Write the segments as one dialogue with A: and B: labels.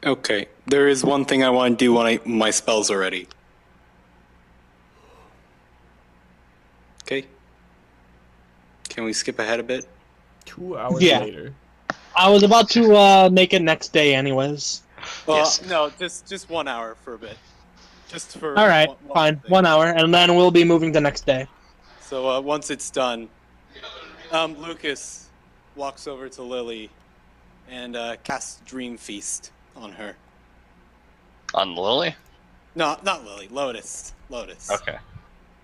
A: Okay, there is one thing I want to do when my spells are ready. Okay. Can we skip ahead a bit?
B: 2 hours
C: Yeah.
B: later.
C: I was about to make it next day anyways.
A: Well,
D: Yes.
A: no, just 1 hour for a bit. Just for
C: Alright,
A: one
C: fine.
A: thing.
C: 1 hour, and then we'll be moving the next day.
A: So once it's done, Lucas walks over to Lily and casts Dream Feast on her.
D: On Lily?
A: No, not Lily. Lotus. Lotus.
D: Okay.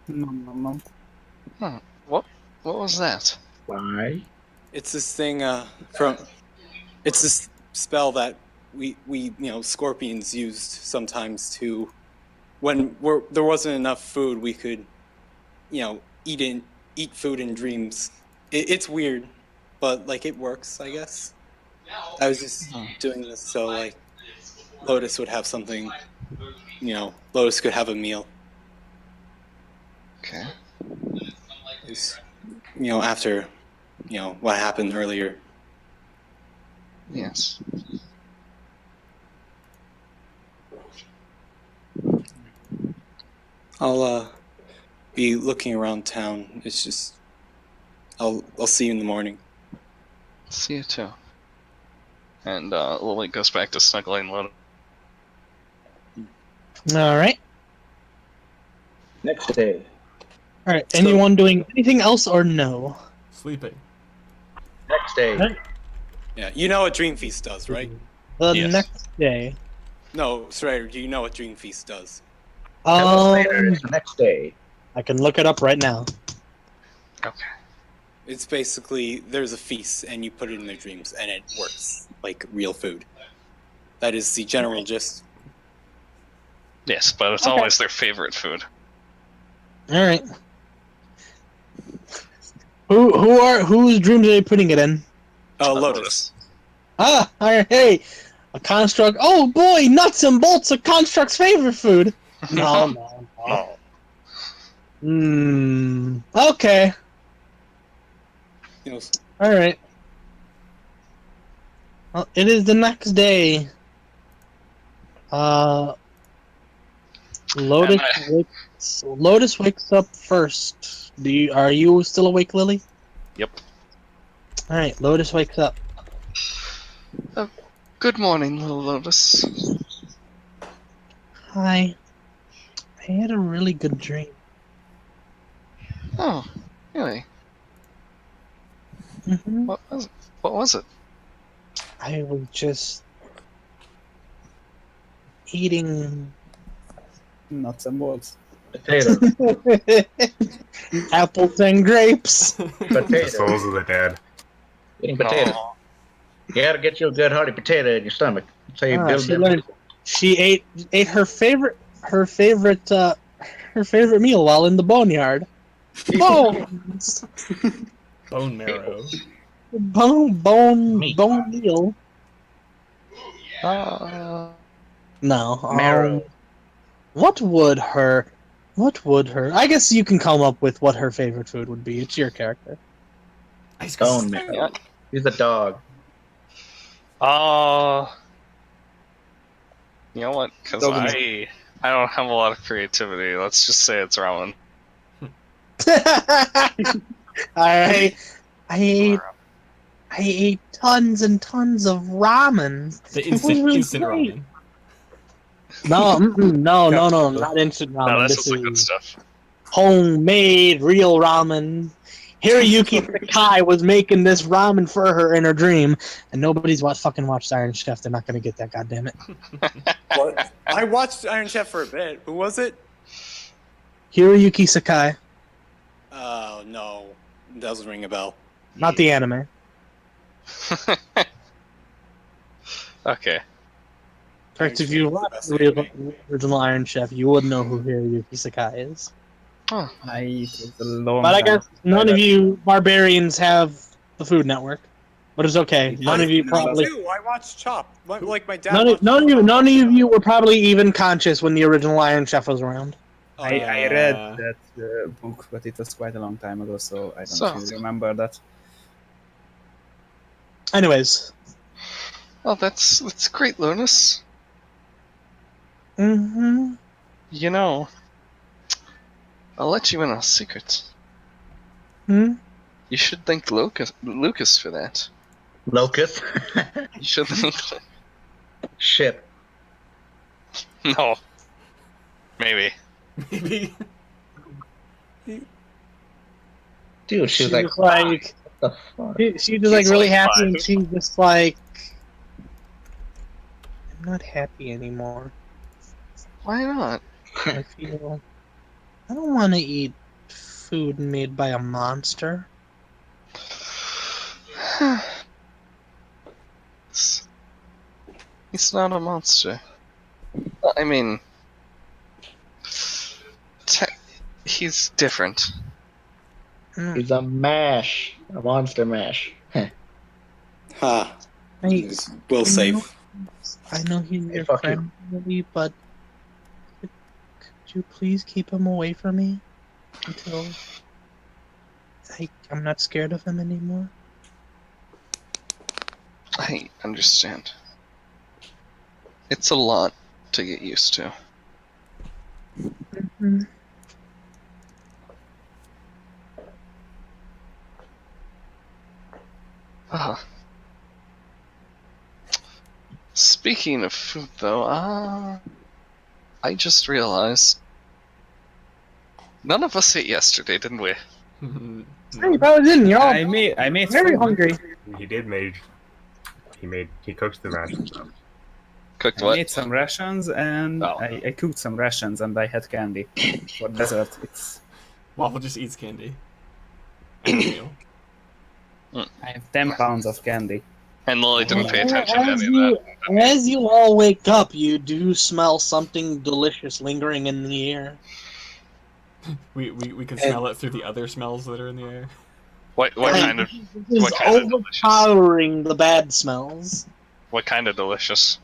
E: No.
D: What was that?
E: Why?
A: It's this thing It's this spell that we scorpions used sometimes to, when there wasn't enough food, we could, eat food in dreams. It's weird, but like it works, I guess. I was just doing this so like Lotus would have something, Lotus could have a meal.
D: Okay.
A: It's, after, what happened earlier.
D: Yes.
A: I'll be looking around town. It's just I'll see you in the morning.
D: See you too. And Lily goes back to snuggling Lotus.
C: Alright.
E: Next day.
C: Alright, anyone doing anything else or no?
B: Sleeping.
E: Next day.
C: Right.
A: Yeah, you know what Dream Feast does, right?
C: The
D: Yes.
C: next day.
A: No, Strider, do you know what Dream Feast does?
E: Tell us later.
C: Um,
E: It's the next day.
C: I can look it up right now.
D: Okay.
A: It's basically there's a feast and you put it in their dreams and it works like real food. That is the general gist.
D: Yes, but it's
C: Okay.
D: always their favorite food.
C: Alright. Whose dreams are they putting it in?
A: Oh, Lotus.
C: Ah, alright, hey! A construct. Oh boy, nuts and bolts are Construct's favorite food! No.
D: No.
C: Okay.
A: You know,
C: Alright. Well, it is the next day. Lotus wakes up first. Are you still awake, Lily?
D: Yep.
C: Alright, Lotus wakes up.
D: Good morning, little Lotus.
C: Hi. I had a really good dream.
D: Oh, really?
C: Mm-hmm.
D: What was it?
C: I was just eating
F: Nuts and bolts.
E: Potato.
C: apples and grapes.
G: The
E: Potato.
G: souls of the dead.
E: Eating potato.
D: Oh,
E: You gotta get you a good hearty potato in your stomach. That's how you
C: Ah,
E: build
C: she
E: them.
C: learned. She ate her favorite meal while in the boneyard. Bones.
B: Bone marrow.
C: Bone
E: Meat.
C: meal. No.
E: Marrow.
C: What would her? I guess you can come up with what her favorite food would be. It's your character.
B: Ice cream.
E: Bone marrow. He's a dog.
D: You know what? Because
E: Doesn't
D: I don't have a lot of creativity. Let's just say it's ramen.
C: I ate tons and tons of ramen.
B: The
C: It was really
B: instant
C: great.
B: ramen.
C: No, no, not instant ramen.
D: No, this
C: This
D: is the good
C: is
D: stuff.
C: homemade, real ramen. Hiroyuki Sakai was making this ramen for her in her dream, and nobody's fucking watched Iron Chef. They're not gonna get that, goddammit.
A: what? I watched Iron Chef for a bit. Who was it?
C: Hiroyuki Sakai,
A: Oh, no. Doesn't ring a bell.
C: not the anime.
D: Okay.
C: In fact, if you watched the original Iron Chef, you would know who Hiroyuki Sakai is.
D: Oh,
F: It was a long
C: But I
F: time.
C: guess none of you barbarians have the Food Network. But it's okay. None of you
A: Me
C: probably.
A: too. I watched Chop. Like my dad.
C: None
A: watched
C: of you were probably even conscious when the original Iron Chef was around.
A: Oh,
F: I
A: yeah.
F: read that book, but it was quite a long time ago, so I don't
D: So-
F: really remember that.
C: Anyways,
D: Oh, that's great, Lotus.
C: Mm-hmm.
D: You know, I'll let you in on a secret.
C: Hmm?
D: You should thank Lucas for that.
E: Locust.
D: You should thank.
E: Ship.
D: No. Maybe.
B: Maybe.
E: Dude, she was like,
C: She's like,
E: what the fuck?
C: she's just like
D: He's
C: really
D: like
C: happy, and
D: 5.
C: she's just like, I'm not happy anymore.
D: Why not?
C: I don't want to eat food made by a monster.
D: He's not a monster. I mean, he's different.
C: Mm,
E: He's a mash. A monster mash.
A: Ha.
C: I,
A: Will
C: I
A: save.
C: know, I know he's
E: Hey,
C: your
E: fuck
C: friend, Lily, but could you please keep him away from me until I'm not scared of him anymore?
D: I understand. It's a lot to get used to.
C: Mm.
D: Ah. Speaking of food, though, I just realized none of us ate yesterday, didn't we?
C: Hey, you probably didn't. You're all
F: I made
C: very
F: food.
C: hungry.
G: He did made. He cooked the rations up.
D: Cooked
F: I
D: what?
F: made some rations and
D: Oh.
F: I cooked some rations and I had candy for dessert. It's
B: Waffle just eats candy. And a meal.
F: I have 10 pounds of candy.
D: And Lily didn't pay attention to
C: As
D: any of
C: you,
D: that.
C: as you all wake up, you do smell something delicious lingering in the air.
B: We can smell it through the other smells that are in the air.
D: What kind of
C: This is
D: what kind of delicious?
C: overpowering the bad smells.
D: What kind of delicious?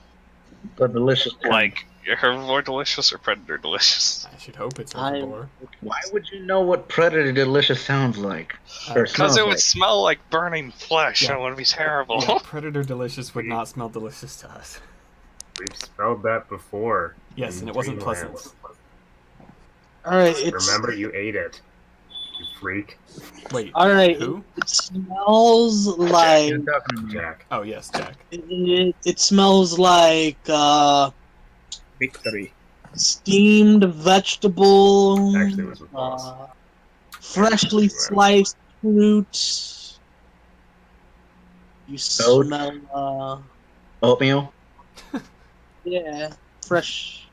E: The delicious kind.
D: Like herbivore delicious or predator delicious?
B: I should hope it's
C: I'm-
B: herbivore.
E: Why would you know what predator delicious sounds like? Or
B: Because
D: Because
E: smells
D: it would
E: like?
D: smell like burning flesh.
B: Yeah.
D: That would be terrible.
B: Yeah, Predator Delicious would not smell delicious to us.
G: We've smelled that before.
B: Yes,
G: in
B: and it wasn't
G: Dreamland.
B: pleasant.
C: Alright, it's
G: Remember, you ate it. You freak.
B: Wait,
C: alright.
B: who?
C: It smells like
E: You're talking to me.
G: Jack.
B: Oh yes, Jack.
C: it smells like
F: Victory.
C: steamed vegetable,
G: Actually, it was with boss.
C: freshly sliced fruit. You
E: Toad?
C: smell
E: Oatmeal.
C: yeah, fresh.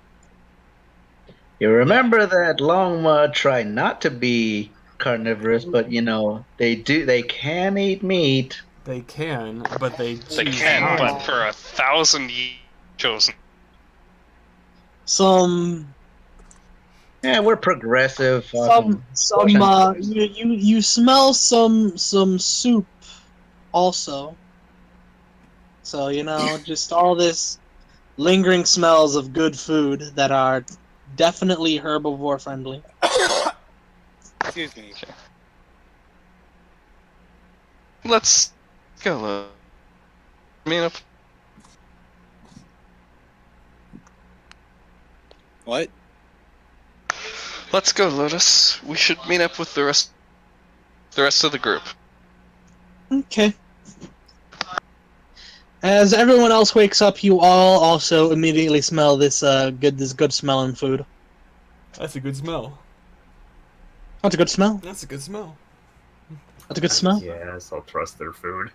E: You remember that Longma tried not to be carnivorous, but you know they can eat meat.
B: They can, but they
D: They
B: choose
D: can,
B: not
D: but
B: to.
D: for 1,000 years chosen.
C: Some
E: Yeah, we're progressive.
C: you smell some soup also. So you know, just all this lingering smells of good food that are definitely herbivore friendly.
A: Excuse me.
D: Let's go. Meet up.
A: What?
D: Let's go, Lotus. We should meet up with the rest of the group.
C: Okay. As everyone else wakes up, you all also immediately smell this good smelling food.
B: That's a good smell.
C: That's a good smell.
B: That's a good smell.
C: That's a good smell.
G: Yes, I'll trust their food.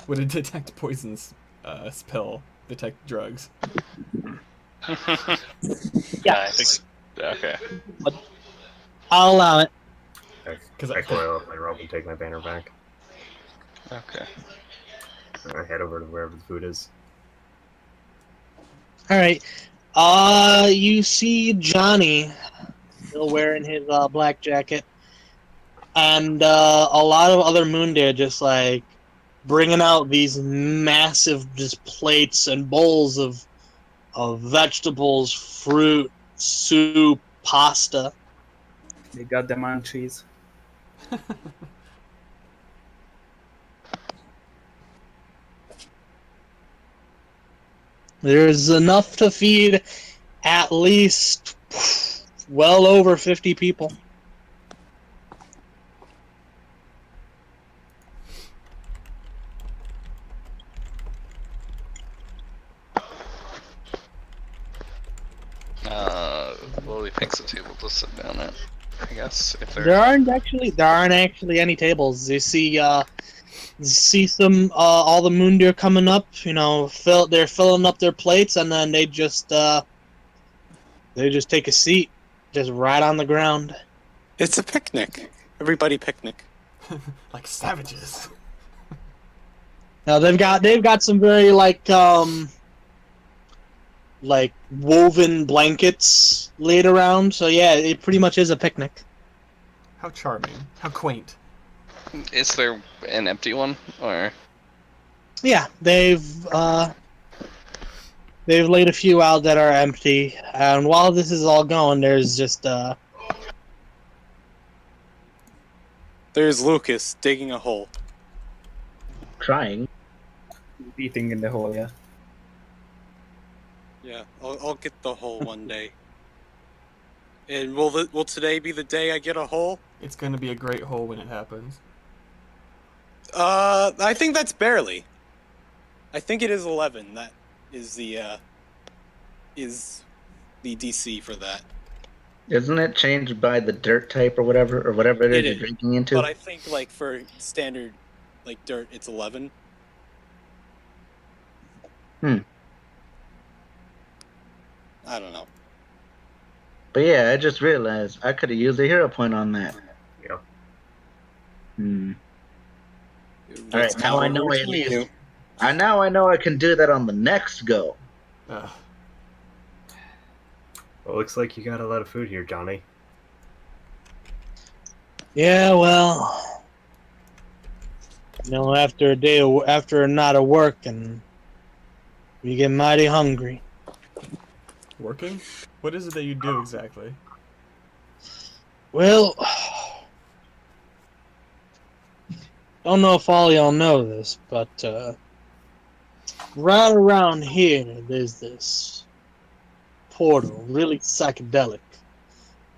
B: Would it detect poisons? Spill detect drugs.
D: Yeah, I think. Okay.
C: I'll allow it.
G: I coil up my rope and take my banner back.
D: Okay.
G: I head over to wherever the food is.
C: Alright. You see Johnny still wearing his black jacket. And a lot of other Moondeer just like bringing out these massive just plates and bowls of vegetables, fruit, soup, pasta.
F: They got the munchies.
C: There's enough to feed at least well over 50 people.
D: Well, he picks a table to sit down at. I guess if
C: There
D: there.
C: aren't actually any tables. You see some all the moon deer coming up. They're filling up their plates, and then they just take a seat, just right on the ground.
A: It's a picnic. Everybody picnic.
B: Like savages.
C: Now they've got some very like woven blankets laid around. So yeah, it pretty much is a picnic.
B: How charming. How quaint.
D: Is there an empty one, or?
C: Yeah, they've laid a few out that are empty, and while this is all going, there's just
A: There's Lucas digging a hole.
E: Trying.
F: Eating in the hole, yeah.
A: Yeah, I'll get the hole one day. And will today be the day I get a hole?
B: It's going to be a great hole when it happens.
A: I think that's barely. I think it is 11. That is the DC for that.
E: Isn't it changed by the dirt type or whatever it is you're drinking into?
A: But I think like for standard like dirt, it's 11. I don't know.
E: But yeah, I just realized I could have used a hero point on that.
G: Yep.
E: All right, now I know at least. Now I know I can do that on the next go.
B: Ugh.
G: Well, looks like you got a lot of food here, Johnny.
C: yeah, well, after a night of work, and you get mighty hungry.
B: Working? What is it that you do exactly?
C: Well, don't know if all y'all know this, but right around here, there's this portal, really psychedelic.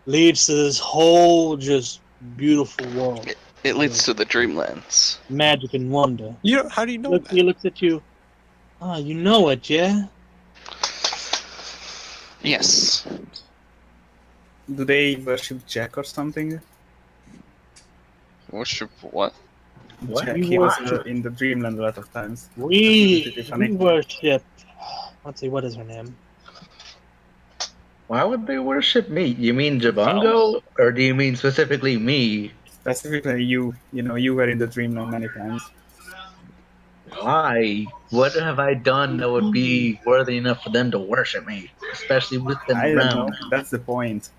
C: Leads to this whole just beautiful world.
D: It leads to the Dreamlands.
C: Magic and wonder.
A: How do you know
C: He
A: that?
C: looks at you. Oh, you know it, yeah?
D: Yes.
F: Do they worship Jack or something?
D: Worship what?
E: What?
F: Jack,
C: You
F: he was
C: worship-
F: in the Dreamland a lot of times.
C: We
F: Funny.
C: worship. Let's see, what is her name?
E: Why would they worship me? You mean Jabungo? Or do you mean specifically me?
F: Specifically, you were in the Dreamland many times.
E: Why? What have I done that would be worthy enough for them to worship me? Especially with them
F: I don't
E: around
F: know.
E: now.
F: That's the point.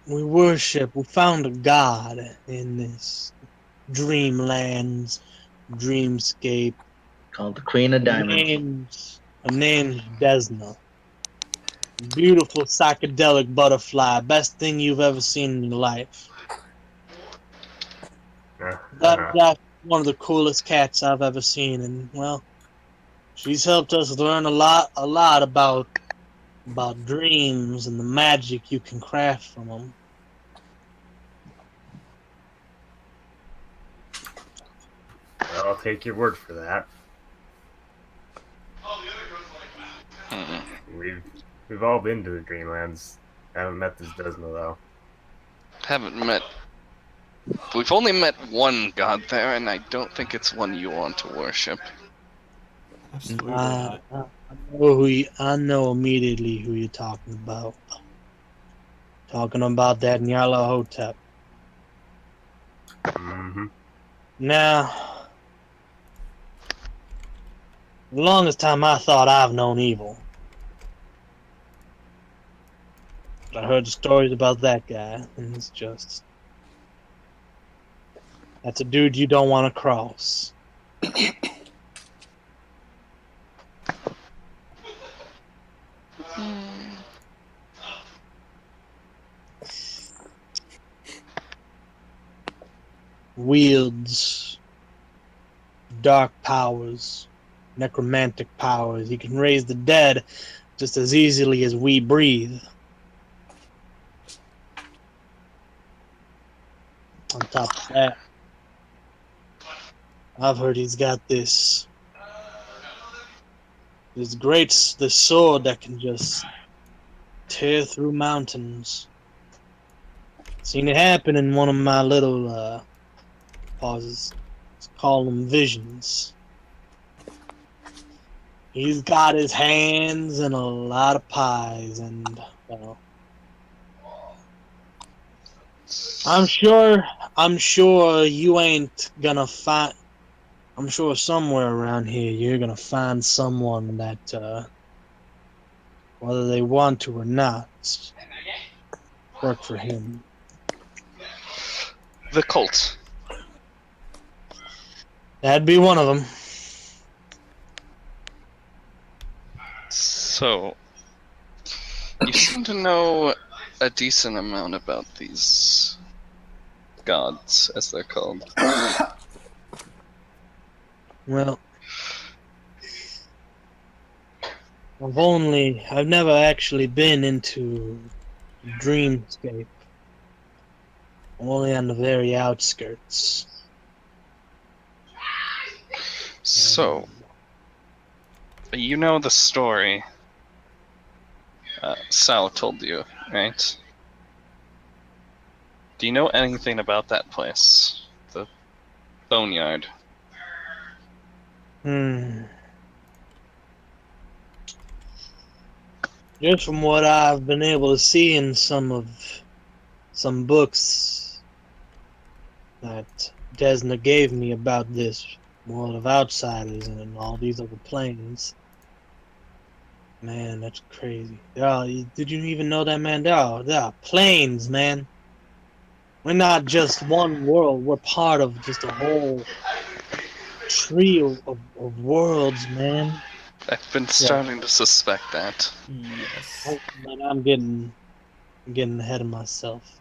C: We found a god in this dreamlands, dreamscape.
E: Called the Queen of Diamonds.
C: Her name's Desna. Beautiful psychedelic butterfly. Best thing you've ever seen in your life. That's one of the coolest cats I've ever seen, and well, she's helped us learn a lot about dreams and the magic you can craft from them.
G: I'll take your word for that. We've all been to the Dreamlands. I haven't met this Desna though.
D: Haven't met. We've only met one god there, and I don't think it's one you want to worship.
B: Absolutely
C: I
B: not.
C: I know immediately who you're talking about. Talking about that Nyarlathotep.
G: Mm-hmm.
C: Now, the longest time I thought I've known evil. I heard the stories about that guy, and it's just... That's a dude you don't want to cross. wields dark powers, necromantic powers. He can raise the dead just as easily as we breathe. On top of that, I've heard he's got this this sword that can just tear through mountains. Seen it happen in one of my little pauses. Let's call them visions. He's got his hands in a lot of pies, and well, I'm sure you ain't gonna find. I'm sure somewhere around here you're gonna find someone that, whether they want to or not, work for him.
D: The cult.
C: That'd be one of them.
D: So, you seem to know a decent amount about these gods, as they're called.
C: Well, I've never actually been into Dreamscape. Only on the very outskirts.
D: So, you know the story Sal told you, right? Do you know anything about that place? The Boneyard?
C: Just from what I've been able to see in some books that Desna gave me about this world of outsiders and all these other planes. Man, that's crazy. Did you even know that, man? There are planes, man. We're not just one world. We're part of just a whole trio of worlds, man.
D: I've been starting to suspect that.
B: Yes.
C: But I'm getting ahead of myself.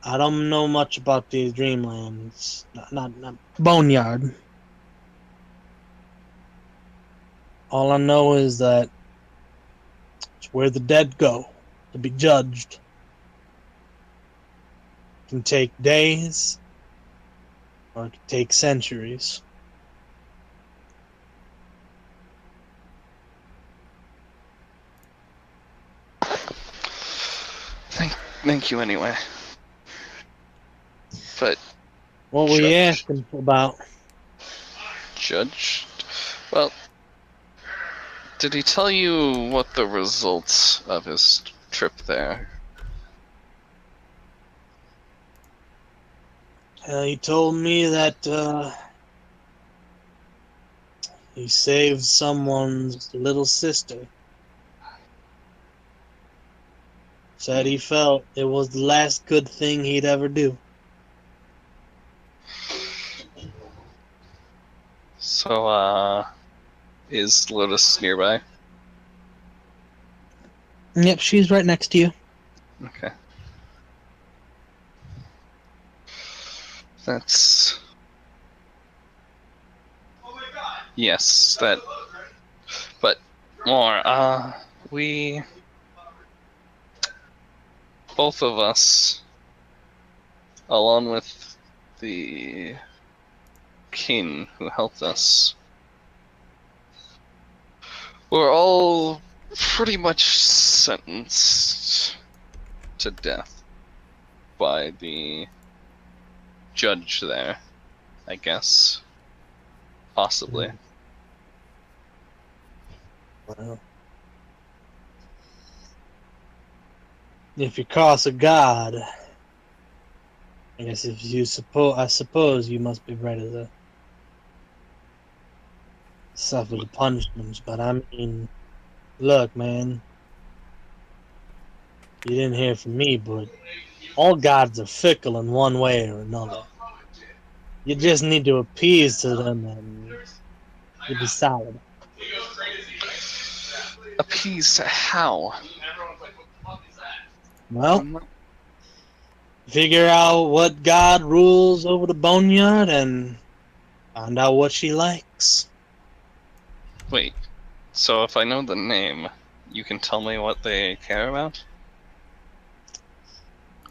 C: I don't know much about these dreamlands. Not Boneyard. All I know is that it's where the dead go to be judged. It can take days, or it can take centuries.
D: Thank you anyway. But
C: What were you
D: Judge.
C: asking about?
D: Judged? Well, did he tell you what the results of his trip there?
C: He told me that he saved someone's little sister. Said he felt it was the last good thing he'd ever do.
D: So, is Lotus nearby?
C: Yep, she's right next to you.
D: Okay. That's... Yes, that... But more, we... Both of us, along with the king who helped us, were all pretty much sentenced to death by the judge there, I guess. Possibly.
C: Well, if you cross a god, I guess I suppose you must be ready to suffer the punishments. But I mean, look, man, you didn't hear from me, but all gods are fickle in one way or another. You just need to appease to them, and you'll be solid.
D: Appease how?
C: Well,
D: I'm not-
C: figure out what god rules over the boneyard and find out what she likes.
D: Wait, so if I know the name, you can tell me what they care about?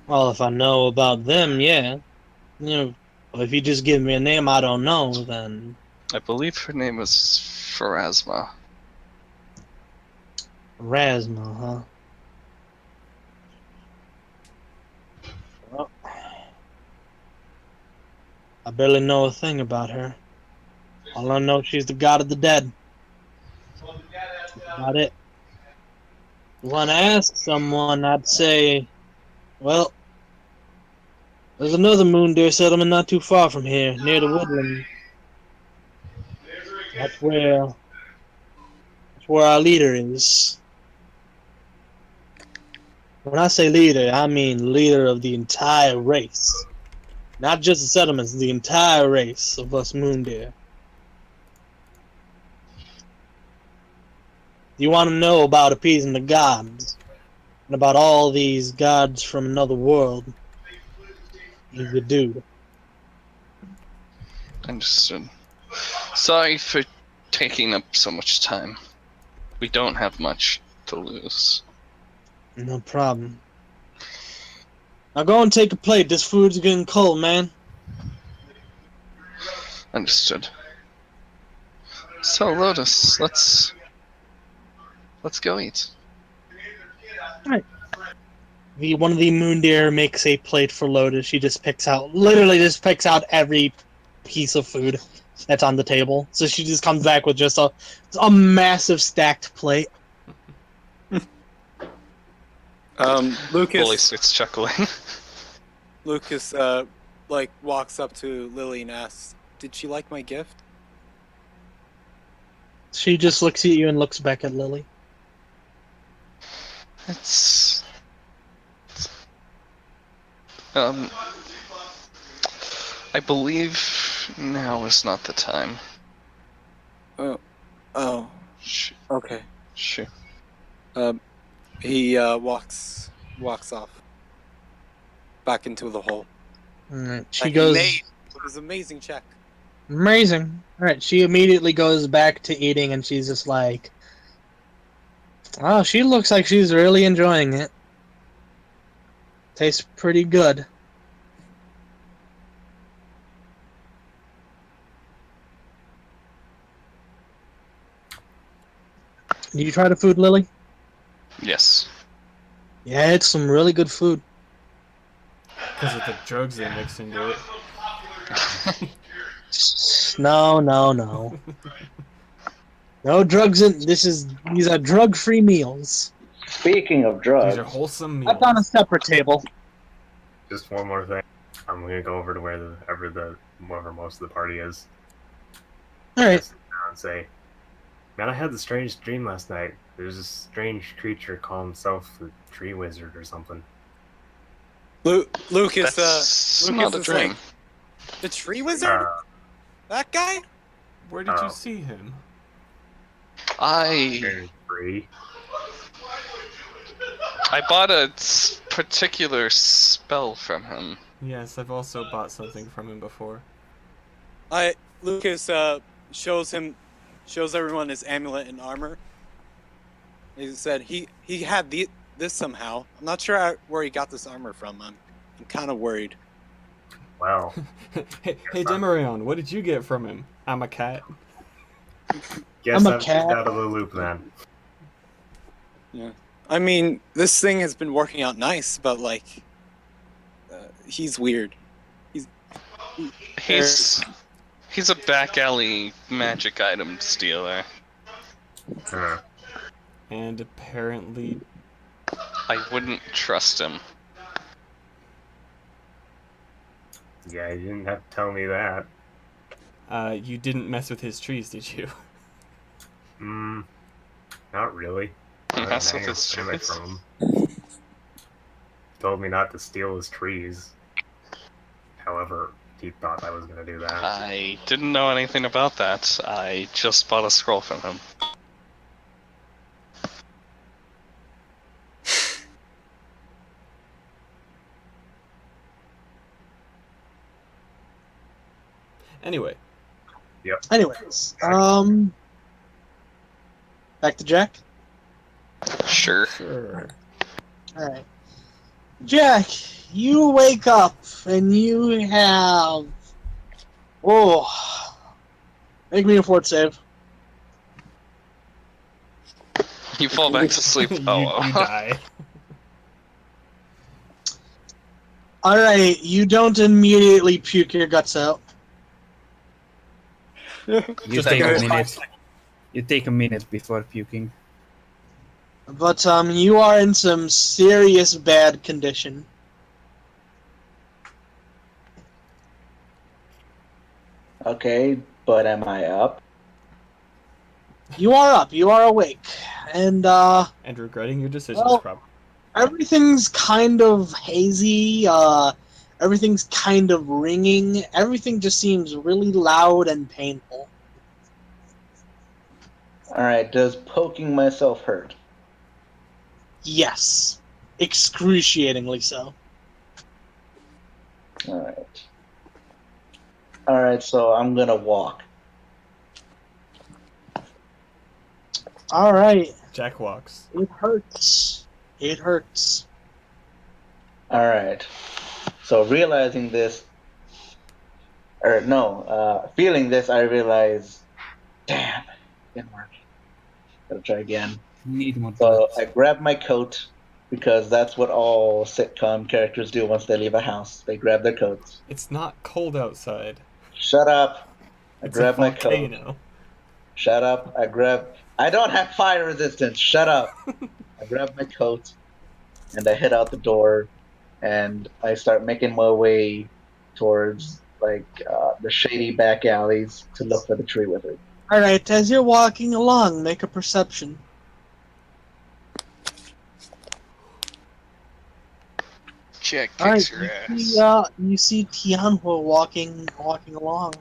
C: Well, if I know about them, yeah. You know, but if you just give me a name I don't know, then
D: I believe her name was Pharasma.
C: Rasma, huh? Well, I barely know a thing about her. All I know, she's the god of the dead. That's about it. If you want to ask someone, I'd say, well, there's another moon deer settlement not too far from here, near the woodland. That's where our leader is. When I say leader, I mean leader of the entire race. Not just the settlements, the entire race of us moon deer. You want to know about appeasing the gods, and about all these gods from another world, you do.
D: Understood. Sorry for taking up so much time. We don't have much to lose.
C: No problem. Now go and take a plate. This food's getting cold, man.
D: Understood. So Lotus, let's go eat.
C: One of the moon deer makes a plate for Lotus. She literally just picks out every piece of food that's on the table. So she just comes back with just a massive stacked plate.
D: Bully
A: Lucas,
D: sits chuckling.
A: Lucas, like walks up to Lily and asks, "Did she like my gift?"
C: She just looks at you and looks back at Lily.
D: It's I believe now is not the time.
A: Oh,
D: Shh.
A: okay.
D: Sure.
A: He walks off back into the hole.
C: Alright,
A: That
C: she
A: he
C: goes.
A: made with his amazing check.
C: Amazing. Alright, she immediately goes back to eating and she's just like, oh, she looks like she's really enjoying it. Tastes pretty good. Did you try the food, Lily?
D: Yes.
C: Yeah, it's some really good food.
B: Because of the drugs they mixed into it.
C: No. No drugs in these are drug-free meals.
E: Speaking of
B: These
E: drugs,
B: are wholesome meals.
C: That's on a separate table.
G: Just one more thing. I'm gonna go over to wherever most of the party is.
C: Alright.
G: Sit down and say, "Man, I had the strangest dream last night. There's this strange creature calling himself the Tree Wizard or something."
A: Lucas,
D: That's
A: Lucas
D: not a
A: is
D: dream.
A: like, the tree wizard? That guy?
B: Where did
G: Oh.
B: you see him?
D: I
G: Free.
D: bought a particular spell from him.
B: Yes, I've also bought something from him before.
A: Lucas shows everyone his amulet and armor. He said he had this somehow. I'm not sure where he got this armor from. I'm kind of worried.
G: Well,
B: Hey, Demarion, what did you get from him? I'm a cat.
G: guess
C: I'm a
G: I'm
C: cat.
G: out of the loop then.
A: Yeah. I mean, this thing has been working out nice, but like, he's weird.
D: He's a back alley magic item stealer.
G: Huh.
B: And apparently,
D: I wouldn't trust him.
G: Yeah, you didn't have to tell me that.
B: you didn't mess with his trees, did you?
G: Not really. I
D: Mess
G: didn't
D: with
G: hang
D: his
G: up
D: trees?
G: from him. Told me not to steal his trees. However, he thought I was gonna do that.
D: I didn't know anything about that. I just bought a scroll from him.
B: Anyway,
C: Anyways, back to Jack.
D: Sure.
B: sure.
C: All right, Jack, you wake up and you have make me a fort save.
D: You fall back to sleep.
B: you
D: Oh,
B: die.
C: All right, you don't immediately puke your guts out.
F: You
B: Just
F: take
B: a
F: a minute. You take a minute before puking.
C: But you are in some serious bad condition.
E: Okay, but am I up?
C: You are up. You are awake, and
B: And regretting your decisions,
C: Well-
B: probably.
C: everything's kind of hazy. Everything's kind of ringing. Everything just seems really loud and painful.
E: Alright, does poking myself hurt?
C: Yes, excruciatingly so.
E: Alright. Alright, so I'm gonna walk.
C: All right,
B: Jack walks.
C: it hurts. It hurts.
E: Alright. So realizing this, feeling this, I realize, damn, didn't work. Gotta try again.
F: Need more
E: So
F: bullets.
E: I grab my coat, because that's what all sitcom characters do once they leave a house. They grab their coats.
B: It's not cold outside.
E: Shut up. I
B: It's
E: grab
B: a
E: my coat.
B: volcano.
E: Shut up. I don't have fire resistance. Shut up. I grab my coat and I head out the door and I start making my way towards the shady back alleys to look for the tree wizard.
C: All right, as you're walking along, make a perception.
D: Jack
C: All right,
D: kicks your ass.
C: you see Tianhua walking along.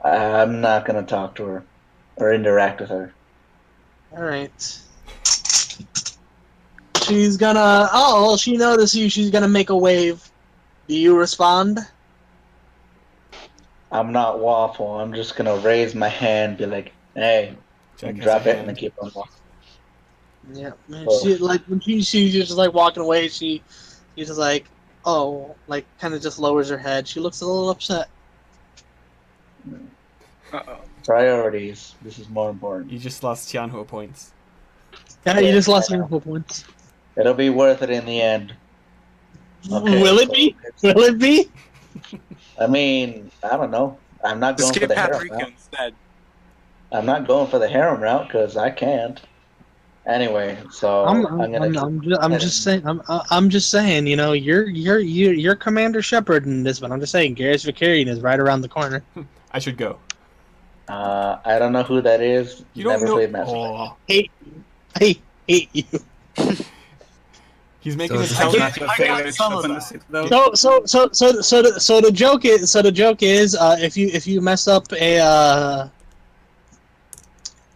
E: I'm not gonna talk to her or interact with her.
C: All right. She's gonna. Oh, well, she noticed you. She's gonna make a wave. Do you respond?
E: I'm not waffle. I'm just gonna raise my hand, be like, "Hey,"
B: Jack
E: and
B: has
E: drop
B: a
E: it, and then
B: hand.
E: keep on walking.
C: Yeah. And
E: Oh.
C: she when she's just like walking away. She's just like, oh, like kind of just lowers her head. She looks a little upset.
A: Uh-oh.
E: Priorities. This is more important.
B: You just lost Tianhua points.
C: Yeah, you just lost your points.
E: It'll be worth it in the end. Okay,
C: Will it
E: so
C: be? Will it be?
E: I mean, I don't know. I'm not
A: Just
E: going for
A: get
E: the harem
A: paprika
E: route.
A: instead.
E: I'm not going for the harem route because I can't. Anyway, so
C: I'm just saying. You know, you're Commander Shepard in this one. I'm just saying, Garrus Vicarian is right around the corner.
B: I should go.
E: I don't know who that is.
B: You don't
E: Never
B: know.
E: played Mass Effect.
B: Oh,
C: I hate you.
B: he's making
F: So
B: his
F: this is
B: counter.
F: not your
A: I got
F: favorite
A: some
F: shop
A: of
F: on the
A: that.
F: Citadel?
C: So the joke is if you mess up a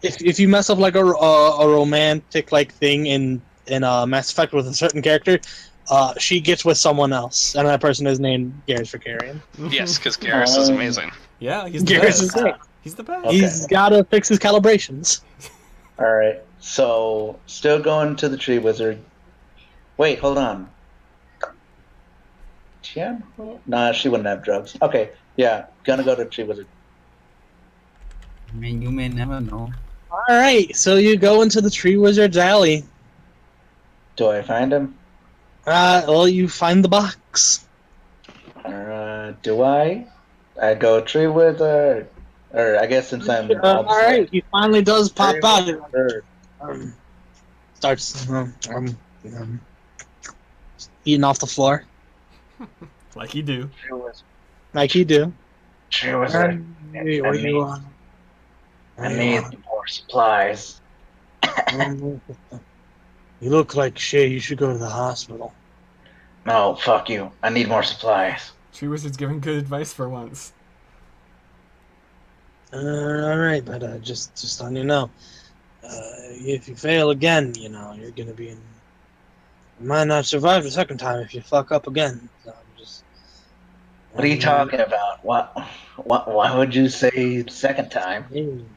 C: if you mess up like a romantic like thing in Mass Effect with a certain character, she gets with someone else, and that person is named Garrus Vicarian.
D: Yes, because Garrus is amazing.
B: Yeah, he's the
C: Garrus is
B: best.
C: great.
B: He's the best.
E: Okay.
C: He's got to fix his calibrations.
E: All right. So still going to the tree wizard. Wait, hold on. Tian? Nah, she wouldn't have drugs. Okay, yeah, gonna go to tree wizard.
F: I mean, you may never know.
C: All right, so you go into the Tree Wizard's alley.
E: Do I find him?
C: Well, you find the box.
E: Do I? I go tree wizard. Or I guess since I'm
C: All right, he finally does pop
E: Tree
C: out.
E: wizard.
C: Starts eating off the floor
B: Like you do.
E: Tree wizard.
C: like you do.
E: Tree wizard.
C: Hey, what do you want?
E: I need more supplies.
C: You look like shit. You should go to the hospital.
E: No, fuck you. I need more supplies.
B: Tree Wizard's giving good advice for once.
C: All right, but just letting you know, if you fail again, you know you're gonna be in. You might not survive the second time if you fuck up again. So I'm just
E: What are you talking about? Why would you say second time?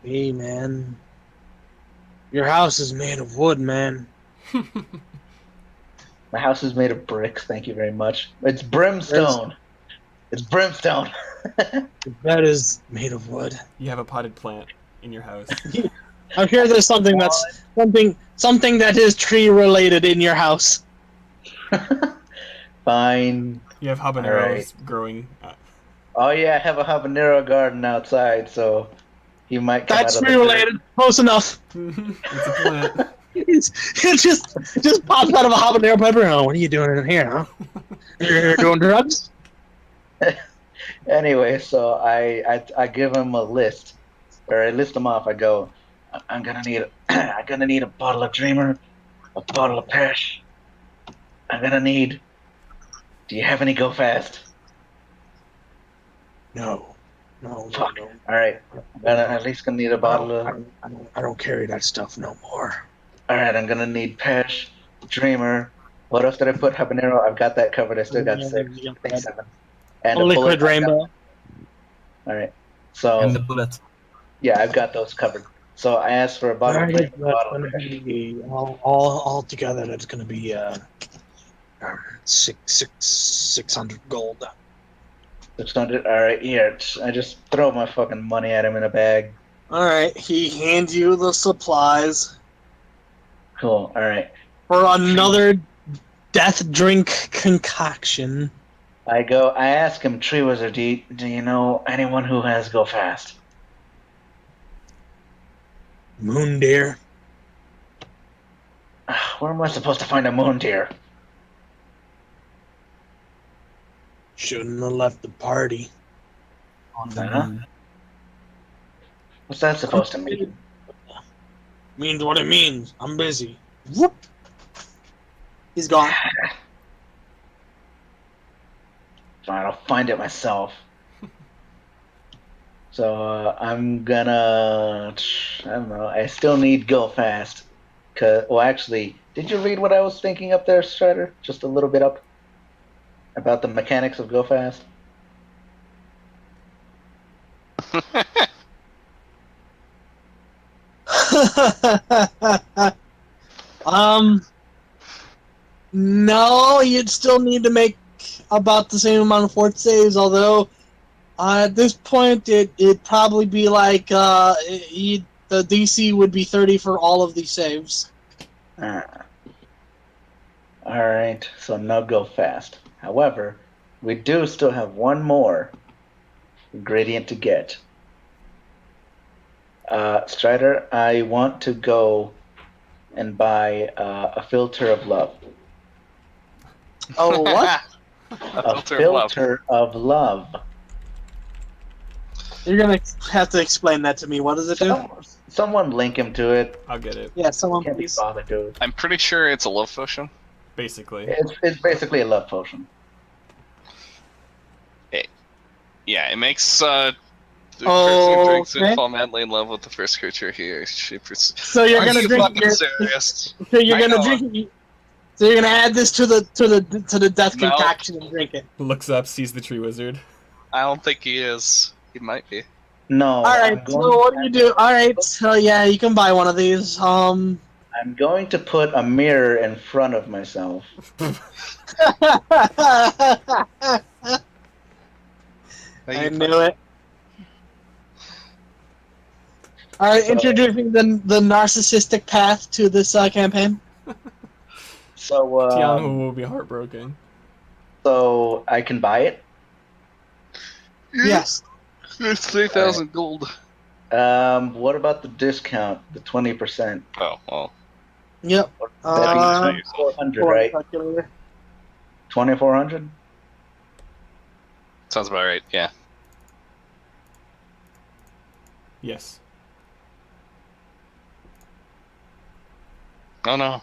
C: Hey, man. Your house is made of wood, man.
E: My house is made of bricks. Thank you very much. It's brimstone. It's brimstone.
C: The bed is made of wood.
B: You have a potted plant in your house.
C: I hear there's something something that is tree related in your house.
E: Fine.
B: You have habaneros growing.
E: Oh yeah, I have a habanero garden outside, so he might come
C: That's
E: out of
C: tree
E: the
C: related. Close enough.
B: It's a plant.
C: It just pops out of a habanero pepper. Oh, what are you doing in here, huh? You're doing drugs?
E: Anyway, so I give him a list, or I list them off. I go, I'm gonna need I'm gonna need a bottle of Dreamer, a bottle of Pesh. I'm gonna need. Do you have any Go Fast?
C: No.
E: Fuck. All right. I'm gonna at least gonna need a bottle of.
C: I don't carry that stuff no more.
E: All right. I'm gonna need Pesh, Dreamer. What else did I put? Habanero. I've got that covered. I still got six. I think seven. And
C: A
E: a
C: liquid
E: bullet.
C: rainbow.
E: All right. So
F: And the bullet.
E: yeah, I've got those covered. So I asked for a bottle of
C: Alright,
E: Dreamer, a
C: that's
E: bottle of
C: gonna
E: Pesh.
C: be all together. That's gonna be 600 gold.
E: 600. All right, here. I just throw my fucking money at him in a bag.
C: All right, he hands you the supplies
E: Cool. All right.
C: for another death drink concoction.
E: I ask him, Tree Wizard, do you know anyone who has Go Fast?
C: Moon deer.
E: Where am I supposed to find a moon deer?
C: Shouldn't have left the party.
F: On the
E: Huh?
F: moon.
E: What's that supposed to mean?
C: Means what it means. I'm busy. Whoop. He's gone.
E: Fine, I'll find it myself. So I'm gonna. I don't know. I still need Go Fast. Well, actually, did you read what I was thinking up there, Strider? Just a little bit up about the mechanics of Go Fast.
C: No, you'd still need to make about the same amount of fort saves, although at this point it'd probably be like the DC would be 30 for all of these saves.
E: All right, so no Go Fast. However, we do still have one more ingredient to get. Strider, I want to go and buy a filter of love.
C: Oh, what?
E: A filter of love.
C: You're gonna have to explain that to me. What does it do?
E: Someone link him to it.
B: I'll get it.
C: Yeah, someone
E: Can't be
C: please.
E: bothered, dude.
D: I'm pretty sure it's a love potion.
B: Basically.
E: It's basically a love potion.
D: Yeah, it makes the person who drinks
C: Okay.
D: it fall madly in love with the first creature she pursues.
C: So you're
D: Are
C: gonna
D: you
C: drink
D: fucking
C: your,
D: serious?
C: so you're
D: I
C: gonna
D: know.
C: drink it. So you're gonna add this to the death
D: No.
C: concoction and drink it.
B: Looks up, sees the tree wizard.
D: I don't think he is. He might be.
E: No.
C: All right. So what do you do? All right. So yeah, you can buy one of these.
E: I'm going to put a mirror in front of myself.
C: I knew it. All right, introducing the narcissistic path to this campaign.
E: So
B: Tiamu will be heartbroken.
E: so I can buy it.
C: Yes.
D: It's 3,000 gold.
E: What about the discount? The 20%.
D: Oh, well.
C: Yep.
D: That'd be
E: 400, right?
C: Calculator.
E: 2,400.
D: Sounds about right, yeah.
B: Yes.
D: Oh no.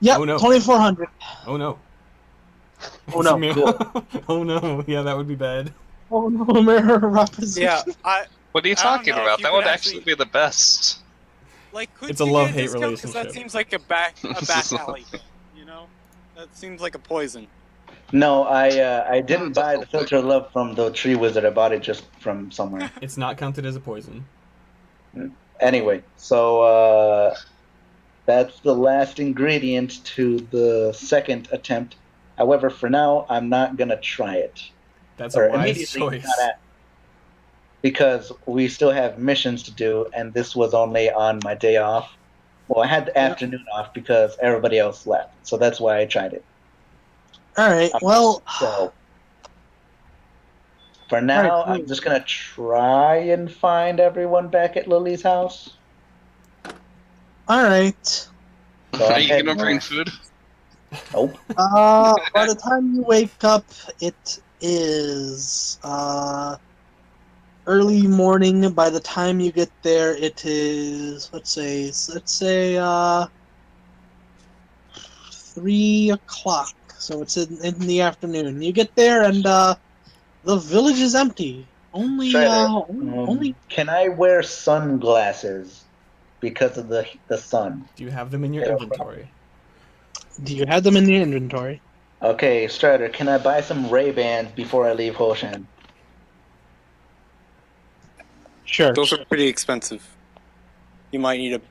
C: Yep.
B: Oh, no.
C: 2,400.
B: Oh no.
C: Oh, no.
B: Oh no. Yeah, that would be bad.
C: Oh no, mirror representation.
A: Yeah,
D: What are you
A: I don't
D: talking
A: know if
D: about?
A: you
D: That
A: could
D: would actually be the best.
A: like, could
B: It's a
A: you
B: love-hate
A: get a discount? 'Cause that
B: relationship.
A: seems like a back alley thing, you know? That seems like a poison.
E: No, I didn't
D: it's a
E: buy the
D: little
E: filter of love from the tree wizard. I bought it just from somewhere.
B: It's not counted as a poison.
E: Anyway, so that's the last ingredient to the second attempt. However, for now, I'm not gonna try it.
B: That's a
E: Or
B: wise
E: immediately,
B: choice.
E: not at, because we still have missions to do, and this was only on my day off. Well, I had the afternoon off because everybody else left, so that's why I tried it.
C: All right.
E: Um,
C: Well,
E: So for
C: All right,
E: now,
C: cool.
E: I'm just gonna try and find everyone back at Lily's house.
C: all right.
E: So
D: Are
E: I'm
D: you
E: heading
D: gonna bring
E: back.
D: food?
E: Nope.
C: By the time you wake up, it is early morning. By the time you get there, it is let's say 3 o'clock. So it's in the afternoon. You get there and the village is empty.
E: Strider,
C: Only.
E: can I wear sunglasses because of the sun?
B: Do you have them in your
E: Yeah.
B: inventory?
C: Do you have them in your inventory?
E: Okay, Strider, can I buy some Ray-Bans before I leave Huoshan?
C: Sure.
A: Those are pretty expensive. You might need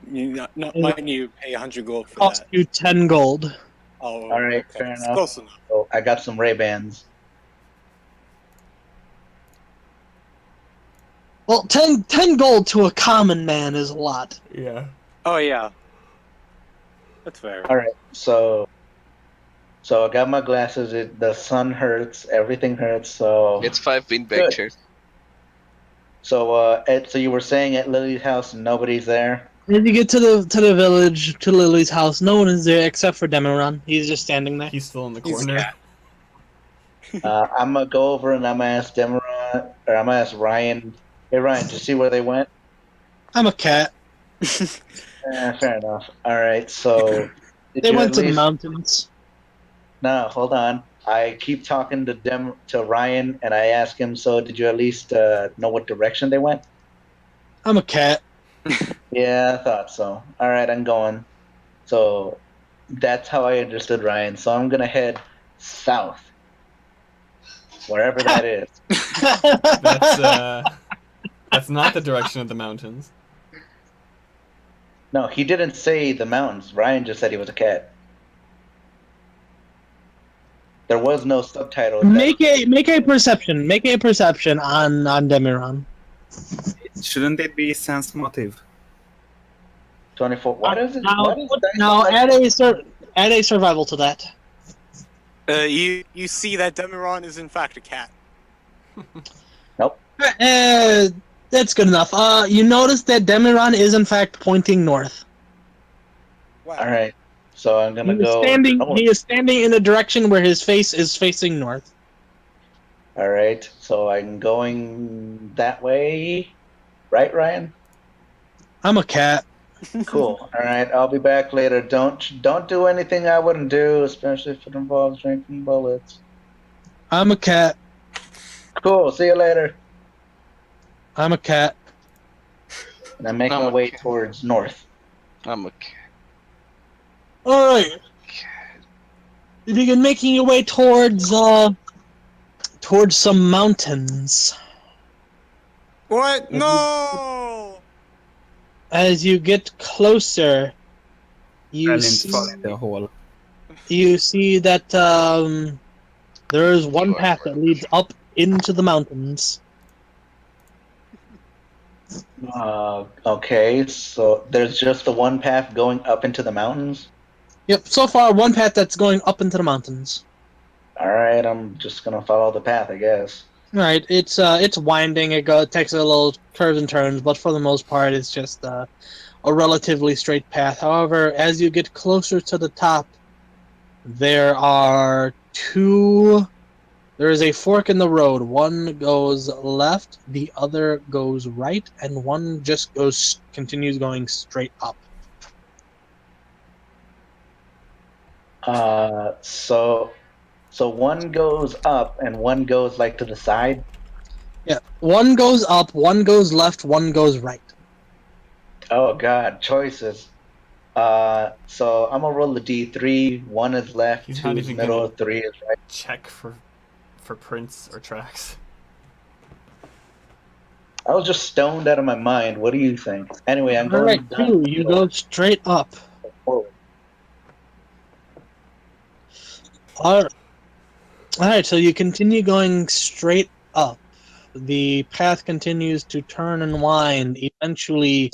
A: might need to pay 100 gold for
C: Cost
A: that.
C: you 10 gold.
A: Oh,
E: All right,
A: okay.
E: fair
A: It's
E: enough.
A: close enough.
E: So I got some Ray-Bans.
C: Well, 10 gold to a common man is a lot.
B: Yeah.
A: Oh yeah, that's fair.
E: All right, so I got my glasses. The sun hurts. Everything hurts. So
D: It's 5 beanbag
E: Good.
D: chairs.
E: so so you were saying at Lily's house nobody's there?
C: When you get to the village, to Lily's house, no one is there except for Demiron. He's just standing there.
B: He's still in the
A: He's a
B: corner.
A: cat.
E: I'm gonna go over and I'm gonna ask Demeron, or I'm gonna ask Ryan. Hey Ryan, did you see where they went?
C: I'm a cat.
E: Fair enough. All right, so did
C: They
E: you
C: went
E: at
C: to the
E: least-
C: mountains.
E: No, hold on. I keep talking to Ryan, and I ask him. So, did you at least know what direction they went?
C: I'm a cat.
E: Yeah, I thought so. All right, I'm going. So, that's how I understood Ryan. So, I'm gonna head south, wherever that is.
B: That's not the direction of the mountains.
E: No, he didn't say the mountains. Ryan just said he was a cat. There was no subtitle.
C: Make a perception. Make a perception on Demiron.
F: Shouldn't it be sense motive?
E: 24. What is it?
C: Now,
E: What is that?
C: now add a survival to that.
A: You see that Demiron is in fact a cat.
E: Nope.
C: That's good enough. You notice that Demiron is in fact pointing north.
A: Wow.
E: All right. So I'm gonna go. north.
C: He is standing in the direction where his face is facing north.
E: All right. So I'm going that way. Right, Ryan?
C: I'm a cat.
E: Cool. All right. I'll be back later. Don't do anything I wouldn't do, especially if it involves drinking bullets.
C: I'm a cat.
E: Cool. See you later.
C: I'm a cat.
E: And I make
D: I'm
E: my
D: a
E: way
D: cat.
E: towards north.
D: I'm a cat.
C: Alright. You begin making your way towards some mountains.
A: What? No!
C: As you get closer, you
F: Fell into the hole.
C: see that there is one path that leads up into the mountains.
E: Okay. So there's just the one path going up into the mountains.
C: Yep, so far one path that's going up into the mountains.
E: All right. I'm just gonna follow the path, I guess.
C: Right, it's winding. It takes a little curves and turns, but for the most part, it's just a relatively straight path. However, as you get closer to the top, there is a fork in the road. One goes left, the other goes right, and one just continues going straight up.
E: So one goes up and one goes like to the side.
C: Yeah, one goes up, one goes left, one goes right.
E: Oh God, choices. So I'm gonna roll the D3. 1 is left,
B: He's
E: 2
B: not
E: is
B: even
E: middle,
B: gonna
E: 3 is right.
B: check for prints or tracks.
E: I was just stoned out of my mind. What do you think? Anyway, I'm
C: All
E: going
C: right,
E: down
C: 2. You go straight up.
E: forward.
C: All right, so you continue going straight up. The path continues to turn and wind. Eventually,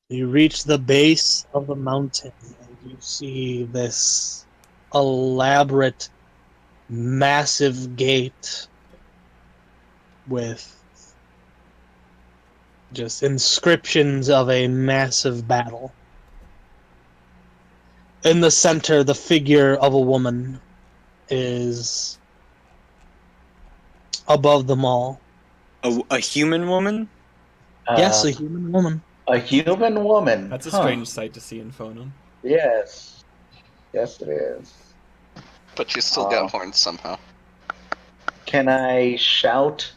C: you reach the base of the mountain, and you see this elaborate, massive gate with just inscriptions of a massive battle. In the center, the figure of a woman is above them all.
A: A human woman?
C: Yes,
E: Uh,
C: a human woman.
E: a human woman.
B: That's a
E: Huh.
B: strange sight to see in Phonum.
E: Yes. Yes, it is.
D: But you still got horns somehow.
E: Can I shout,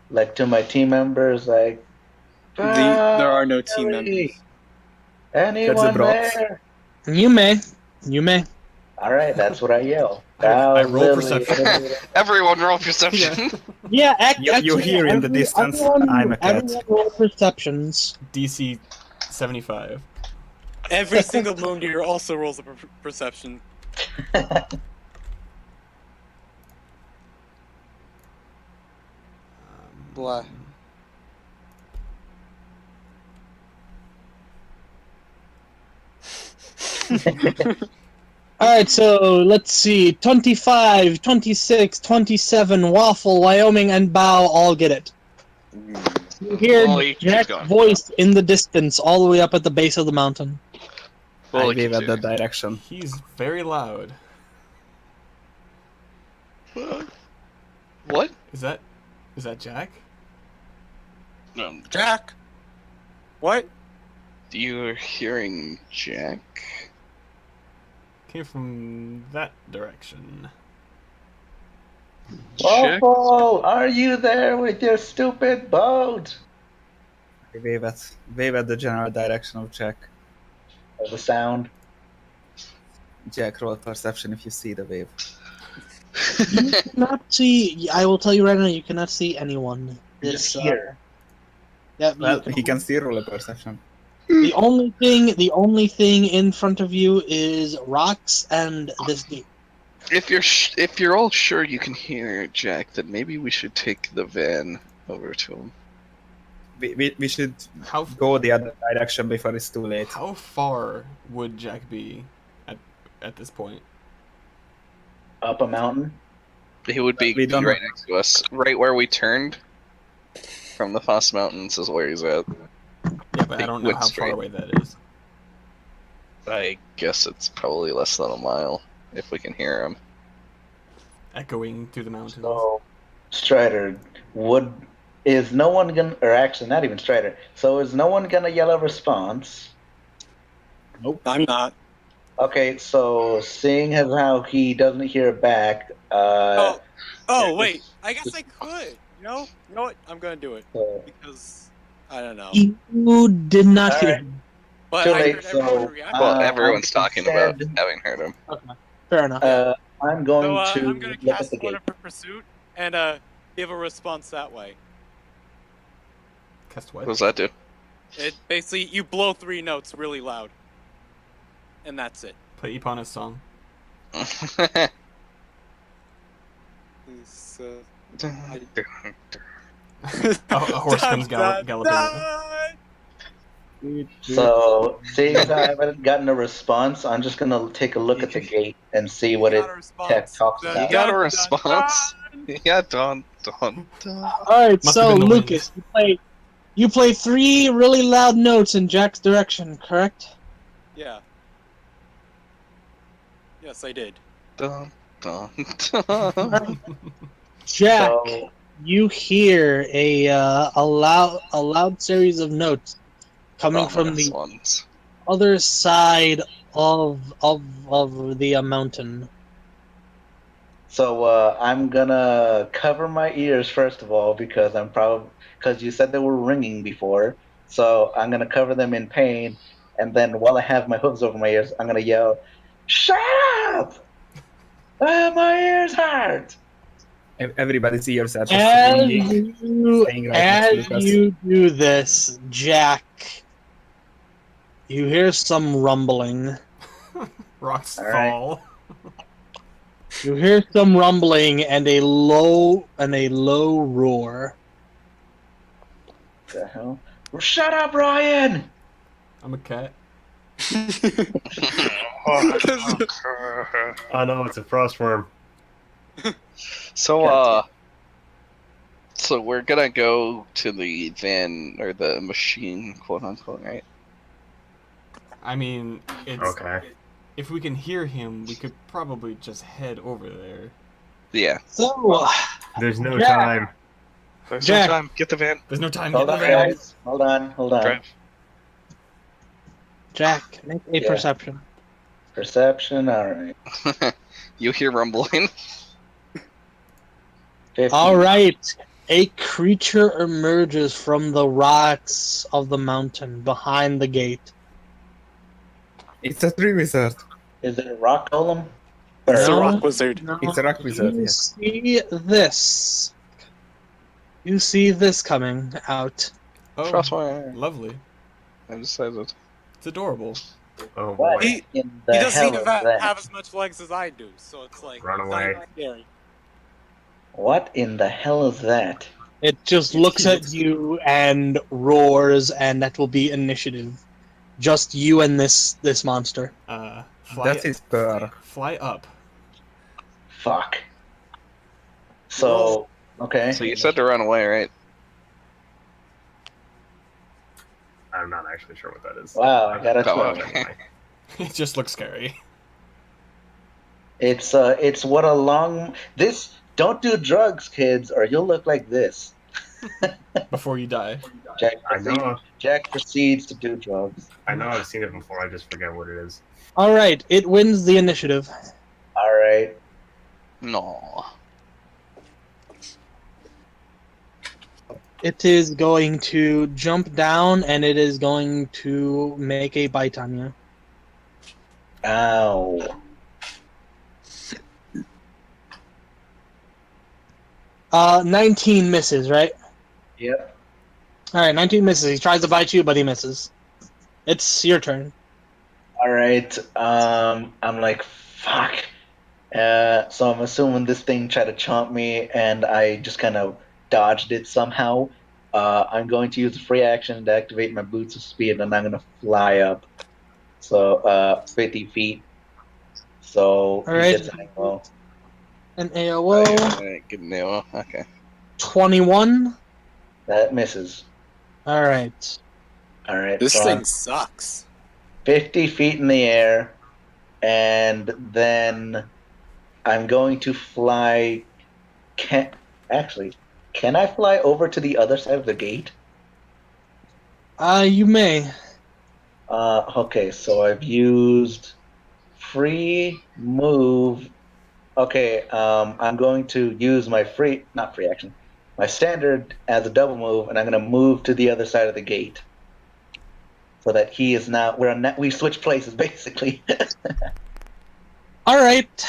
E: like, to my team members, like,
A: There are no team
E: "Finally!
A: members.
E: Anyone
F: That's a
E: there?"
C: You may. You may.
E: All right, that's what I yell.
B: I roll
E: Lily,
B: perception.
E: anybody-
D: Everyone roll perception.
C: Yeah,
F: You
C: actually,
F: hear in the distance, "I'm a cat."
C: Everyone roll perceptions.
B: DC 75.
A: Every single moon deer also rolls a perception. Blah.
C: Alright, so let's see. 25, 26, 27, Waffle, Wyoming, and Bow all get it. You hear
D: Well, you keep
C: Jack's
D: going.
C: voice in the distance, all the way up at the base of the mountain.
D: Well,
F: I wave at the direction.
B: He's very loud.
D: What?
B: Is that Jack?
D: No,
A: Jack! What?
D: you're hearing Jack?
B: Came from that direction.
D: Jack?
E: Waffle, are you there with your stupid boat?
F: I wave at the general direction of Jack.
E: Of the sound.
F: Jack, roll perception if you see the wave.
C: You cannot see. I will tell you right now, you cannot see anyone.
E: Just
C: This,
E: here.
C: Yeah,
F: Well, he can still roll a perception.
C: the only thing in front of you is rocks and this gate.
D: If you're all sure you can hear Jack, then maybe we should take the van over to him.
F: We should
B: How
F: go the other direction before it's too late.
B: how far would Jack be at this point?
E: Up a mountain.
D: He would be
F: We don't
D: right
F: know.
D: next to us, right where we turned from the Foss Mountains is where he's at.
B: Yeah, but I don't know
D: Went
B: how
D: straight.
B: far away that is.
D: I guess it's probably less than a mile if we can hear him.
B: Echoing through the mountains.
E: So, Strider, is no one gonna, or actually not even Strider, so is no one gonna yell a response?
A: I'm not.
E: Okay, so seeing as how he doesn't hear back,
A: Oh,
E: yeah,
A: wait. I guess I could. You know what? I'm gonna do it
E: so-
A: because I don't know.
C: You did not
E: All
C: hear
E: right.
C: him.
A: But
E: Too
A: I
E: late,
A: heard everyone
E: so,
A: react.
D: Well, everyone's
E: I
D: talking about
E: said-
D: having heard him.
C: Okay, fair enough.
E: I'm going
A: So
E: to
A: I'm gonna
E: look at
A: cast
E: the gate.
A: Order for Pursuit and give a response that way.
B: Cast
D: What
B: what?
D: does that do?
A: It basically you blow 3 notes really loud, and that's it.
B: Play Epana's song.
A: It's,
B: A horse comes galloping.
E: So, seeing as I haven't gotten a response, I'm just gonna take a look at the gate and see what it talks about.
D: You got a response? Yeah, dun.
C: Alright,
B: Must
C: so
B: have been the
C: Lucas, you play 3 really loud notes in Jack's direction, correct?
A: Yeah. Yes, I did.
D: Dun, dun, dun.
C: Jack,
E: So,
C: you hear a loud series of notes coming from
D: Ominous
C: the
D: ones.
C: other side of the mountain.
E: so I'm gonna cover my ears first of all because you said they were ringing before. So I'm gonna cover them in pain, and then while I have my hooves over my ears, I'm gonna yell, "Shut up! My ears hurt!"
F: Everybody's ears are just
C: As
F: ringing.
C: you
F: Staying right next to Lucas.
C: do this, Jack, you hear some rumbling.
B: Rocks
E: All right.
B: fall.
C: You hear some rumbling and a low roar.
E: The hell? Shut up, Ryan!
B: I'm a cat.
G: Oh no, it's a frostworm.
D: So, so we're gonna go to the van or the machine, quote unquote, right?
B: I mean, it's
G: Okay.
B: if we can hear him, we could probably just head over there.
D: Yeah.
C: So,
G: There's no
C: Jack.
G: time.
H: There's
C: Jack.
H: no time. Get the van.
B: There's no time.
E: Hold
B: Get
E: on,
B: in the van.
E: guys. Hold on.
H: Drive.
C: Jack, make a
E: Yeah.
C: perception.
E: Perception, alright.
D: You hear rumbling?
E: 50.
C: All right. A creature emerges from the rocks of the mountain behind the gate.
F: It's a tree wizard.
E: Is it a rock golem?
A: It's a
C: No.
A: rock wizard.
C: No,
F: It's a rock wizard,
C: you
F: yes.
C: see this. You see this coming out.
B: Oh,
D: Frostwire.
B: lovely.
D: I decided.
B: It's adorable.
G: Oh
E: What
G: boy.
E: in the
A: He doesn't
E: hell
A: even
E: is that?
A: have as much legs as I do, so it's like
G: Run
A: it's not
G: away.
A: even scary.
E: What in the hell is that?
C: It just looks at you and roars, and that will be initiative. Just you and this monster.
B: Fly,
F: That is purr.
B: fly up.
E: Fuck. So, okay.
D: So you said to run away, right?
G: I'm not actually sure what that is.
E: Wow, I got a
D: Oh,
E: 12.
D: okay.
B: It just looks scary.
E: It's what a long... Don't do drugs, kids, or you'll look like this.
B: Before you die.
E: Jack proceeds to do drugs.
G: I know I've seen it before. I just forget what it is.
C: All right, it wins the initiative.
E: Alright.
D: No.
C: It is going to jump down, and it is going to make a bite on you.
E: Ow.
C: 19 misses, right?
E: Yep.
C: All right, 19 misses. He tries to bite you, but he misses. It's your turn.
E: Alright, I'm like, fuck. So I'm assuming this thing tried to chomp me, and I just kind of dodged it somehow. I'm going to use a free action to activate my boots of speed, and I'm going to fly up. So, 50 feet. So, he
C: Alright.
E: gets an AO.
C: An AOO,
D: Alright, good nail. Okay.
C: 21.
E: That misses.
C: All right.
E: Alright,
A: This
E: so
A: thing
E: I'm
A: sucks.
E: 50 feet in the air, and then I'm going to fly. Can I fly over to the other side of the gate?
C: You may.
E: Okay, so I've used free move. Okay, I'm going to use my not free action, my standard as a double move, and I'm going to move to the other side of the gate. So that he is now, we switch places basically.
C: All right.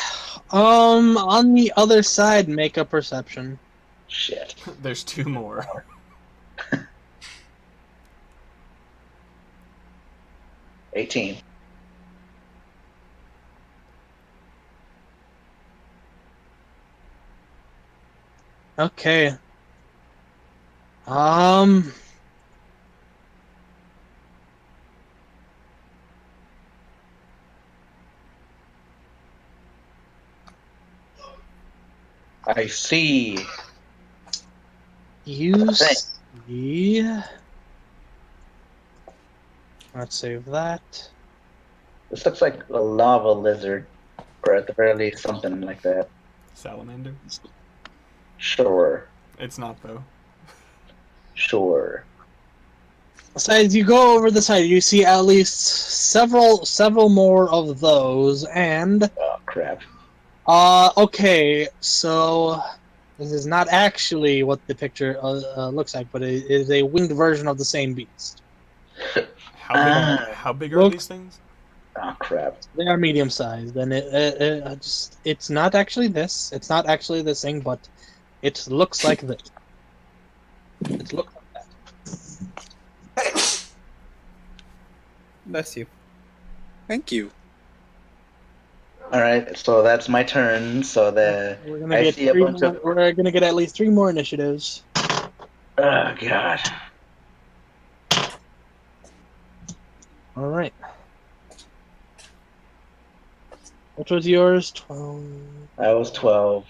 C: On the other side, make a perception.
E: Shit.
B: There's two more.
E: $18.
C: Okay.
E: I see.
C: You
E: Thanks.
C: see. Let's save that.
E: This looks like a lava lizard, or at the very least something like that.
B: Salamander.
E: Sure.
B: It's not though.
E: Sure.
C: So as you go over the side, you see at least several more of those, and
E: Oh, crap.
C: okay, so this is not actually what the picture looks like, but it is a winged version of the same beast.
B: How big are
C: Look.
B: these things?
E: Oh crap.
C: They are medium sized, and it's not actually this. It's not actually this thing, but it looks like this. It looks like that.
F: Bless you.
A: Thank you.
E: All right, so that's my turn. So
C: We're gonna
E: I
C: get
E: see a
C: three
E: bunch
C: more,
E: of.
C: we're gonna get at least 3 more initiatives.
E: Oh god.
C: All right. What was yours? 12.
E: I was 12.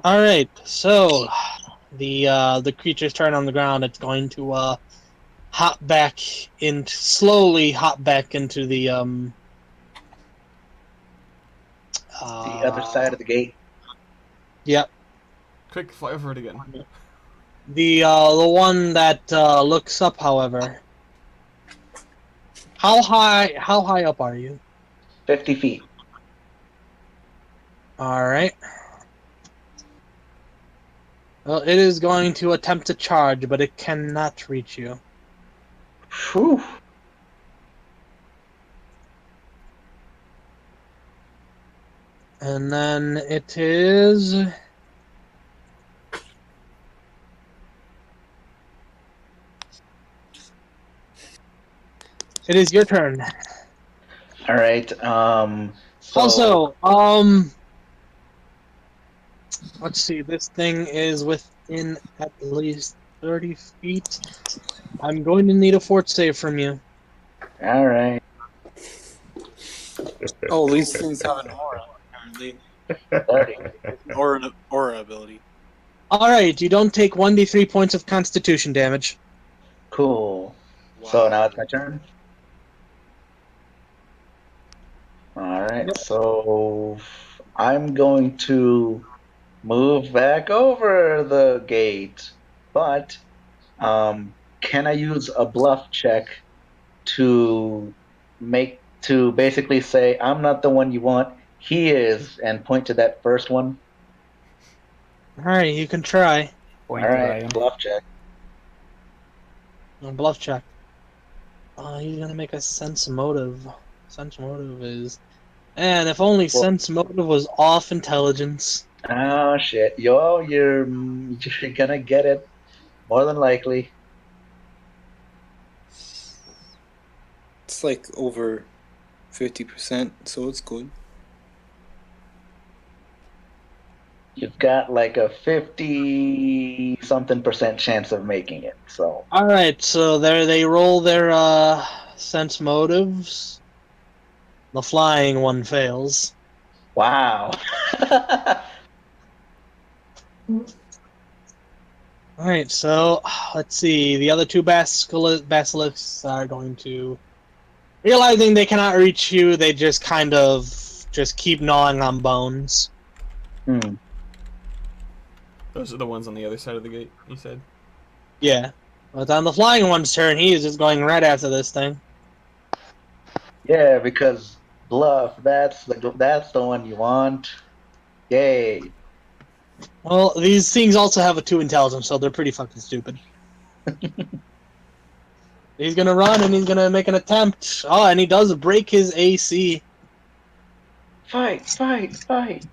C: All right. So the creature's turn on the ground. It's going to slowly hop back into the
E: The other side of the gate.
C: Yep.
B: Quick, fly over it again.
C: The one that looks up, however. How high up are you?
E: 50 feet.
C: All right. Well, it is going to attempt to charge, but it cannot reach you.
E: Whew.
C: And then it is. It is your turn.
E: All right. So
C: Also, let's see. This thing is within at least 30 feet. I'm going to need a fort save from you.
E: all right.
A: Oh, these things have an aura, apparently.
E: 30.
A: Aura ability.
C: All right, you don't take 1d3 points of Constitution damage.
E: Cool.
A: Wow.
E: So now it's my turn. All right. So I'm going to move back over the gate, but can I use a bluff check to basically say I'm not the one you want, he is, and point to that first one?
C: All right, you can try.
F: Point
E: All
F: to
E: right,
F: Ryan.
E: bluff check.
C: A bluff check. He's gonna make a sense motive. Sense motive is. And if only
E: Well-
C: sense motive was off intelligence.
E: Oh shit, you're gonna get it more than likely.
A: It's like over 50%, so it's good.
E: You've got like a 50 something percent chance of making it. So
C: All right, so there they roll their sense motives. The flying one fails.
E: wow.
C: All right, so let's see. The other two basilisks are going to, realizing they cannot reach you, they just kind of just keep gnawing on bones.
E: Hmm.
B: Those are the ones on the other side of the gate, you said?
C: Yeah. But on the flying one's turn, he is just going right after this thing.
E: Yeah, because bluff, that's the one you want. Yay.
C: Well, these things also have a 2 intelligence, so they're pretty fucking stupid. He's gonna run and he's gonna make an attempt. Oh, and he does break his AC.
E: Fight, fight, fight.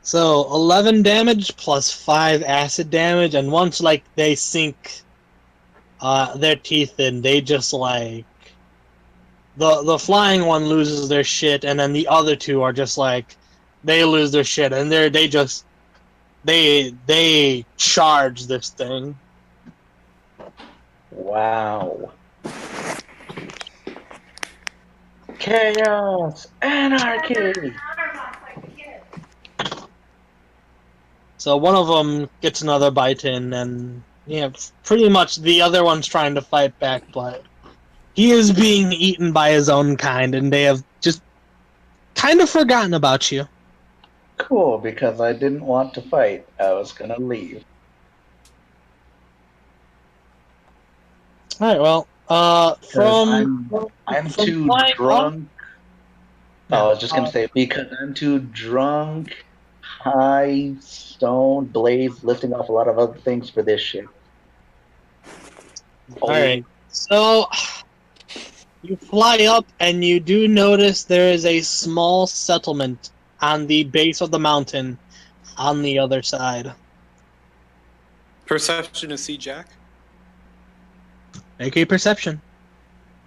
C: So 11 damage plus 5 acid damage, and once like they sink their teeth in, they just like the flying one loses their shit, and then the other two are just like they lose their shit, and they charge this thing.
E: Wow. Chaos, anarchy.
C: So one of them gets another bite in, and yeah, pretty much the other one's trying to fight back, but he is being eaten by his own kind, and they have just kind of forgotten about you.
E: Cool, because I didn't want to fight. I was gonna leave.
C: All right. Well,
E: 'Cause
C: from
E: I'm
C: from
E: too
C: flying up.
E: drunk.
C: Yeah.
E: I was just gonna say because I'm too drunk, high, stoned, blazed, lifting off a lot of other things for this shit.
C: All right. So you fly up, and you do notice there is a small settlement on the base of the mountain, on the other side.
A: Perception to see Jack.
C: Make a perception.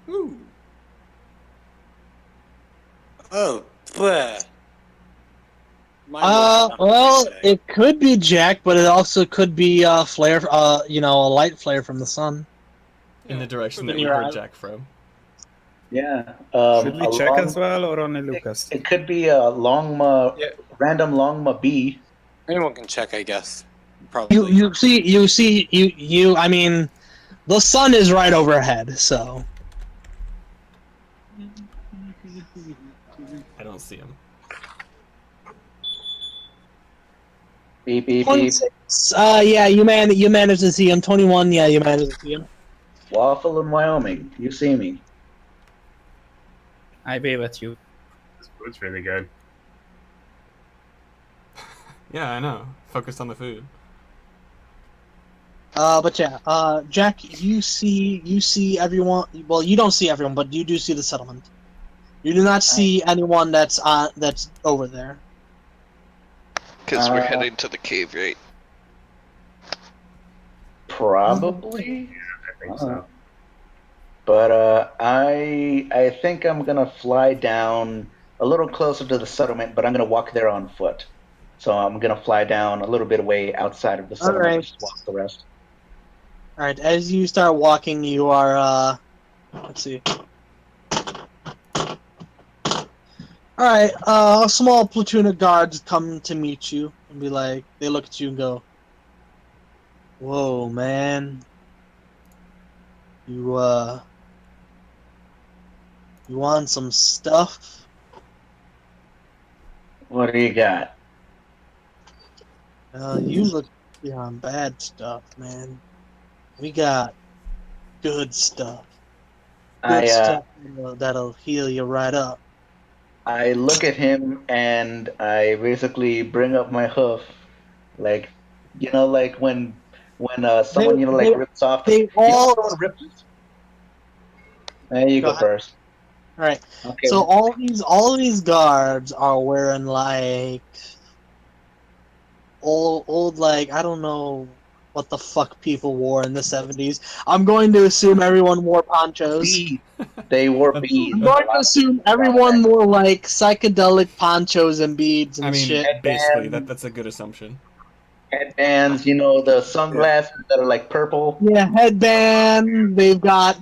B: Ooh.
A: Oh, bleh. Mine was not
C: Well,
A: today.
C: it could be Jack, but it also could be flare. A light flare from the sun.
B: In the direction that
C: In
B: we
C: your
B: heard
C: eye.
B: Jack from.
E: Yeah.
F: Should we check as well, or only Lucas?
E: It could be a
A: Yeah.
E: random Longma bee.
A: Anyone can check, I guess.
C: You
A: Probably.
C: you see you. I mean, the sun is right overhead, so.
B: I don't see him.
E: Beep beep beep.
C: 26. Yeah, you managed to see him. 21. Yeah, you managed to see him.
E: Waffle in Wyoming. You see me.
F: I wave at you.
G: This food's really good.
B: Yeah, I know. Focused on the food.
C: But yeah, Jack, you see everyone. Well, you don't see everyone, but you do see the settlement. You do not see anyone that's over there.
D: Because we're heading to the cave, right?
E: Probably.
G: I think so.
E: But I think I'm gonna fly down a little closer to the settlement, but I'm gonna walk there on foot. So I'm gonna fly down a little bit away outside of the settlement
C: Alright.
E: and just walk the rest.
C: All right, as you start walking, you are let's see. All right, a small platoon of guards come to meet you and be like, they look at you and go, "Whoa, man, you want some stuff?"
E: What do you got?
C: You look on bad stuff, man. We got good stuff. Good stuff that'll heal you right up.
E: I look at him and I basically bring up my hoof, like like when someone
C: They-
E: rips off
C: they
E: you know
C: all-
E: someone rips. There you
C: Go
E: go
C: ahead.
E: first.
C: All right.
E: Okay.
C: So all these guards are wearing like old like I don't know what the fuck people wore in the 70s. I'm going to assume everyone wore ponchos.
E: Beads. They wore beads.
C: I'm going to assume everyone wore like psychedelic ponchos and beads and
B: I mean,
C: shit.
B: basically, that's a good assumption.
E: Headbands, the sunglasses that are like purple.
C: Yeah, headband. They've got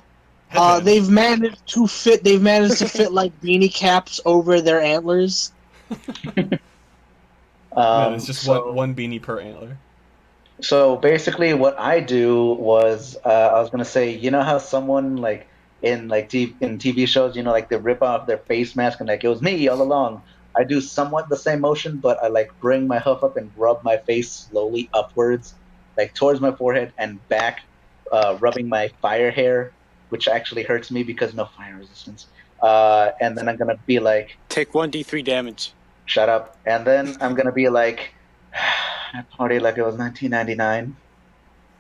B: Headband.
C: they've managed to fit like beanie caps over their antlers.
B: No, it's just
E: so,
B: one beanie per antler.
E: So basically, what I do was, I was gonna say, you know how someone like in TV shows, like they rip off their face mask and like it was me all along. I do somewhat the same motion, but I like bring my hoof up and rub my face slowly upwards, like towards my forehead and back, rubbing my fire hair, which actually hurts me because no fire resistance. And then I'm gonna be like,
A: Take 1d3 damage.
E: shut up. And then I'm gonna be like, I partied like it was 1999.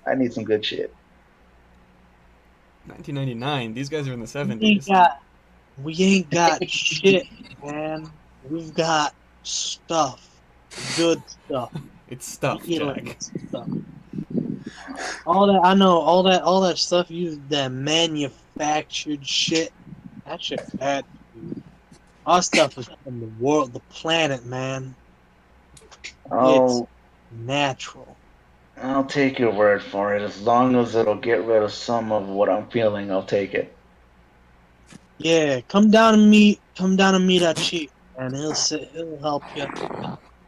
E: I need some good shit.
B: 1999. These guys are in the
C: We
B: 70s.
C: ain't got shit, man. We've got stuff. Good stuff.
B: It's stuff,
C: Healing
B: Jack.
C: stuff. All that I know, all that stuff that manufactured shit. That shit bad. Dude. Our stuff is from the world, the planet, man.
E: I'll
C: Natural.
E: take your word for it. As long as it'll get rid of some of what I'm feeling, I'll take it.
C: Yeah, come down and meet our chief, and he'll help you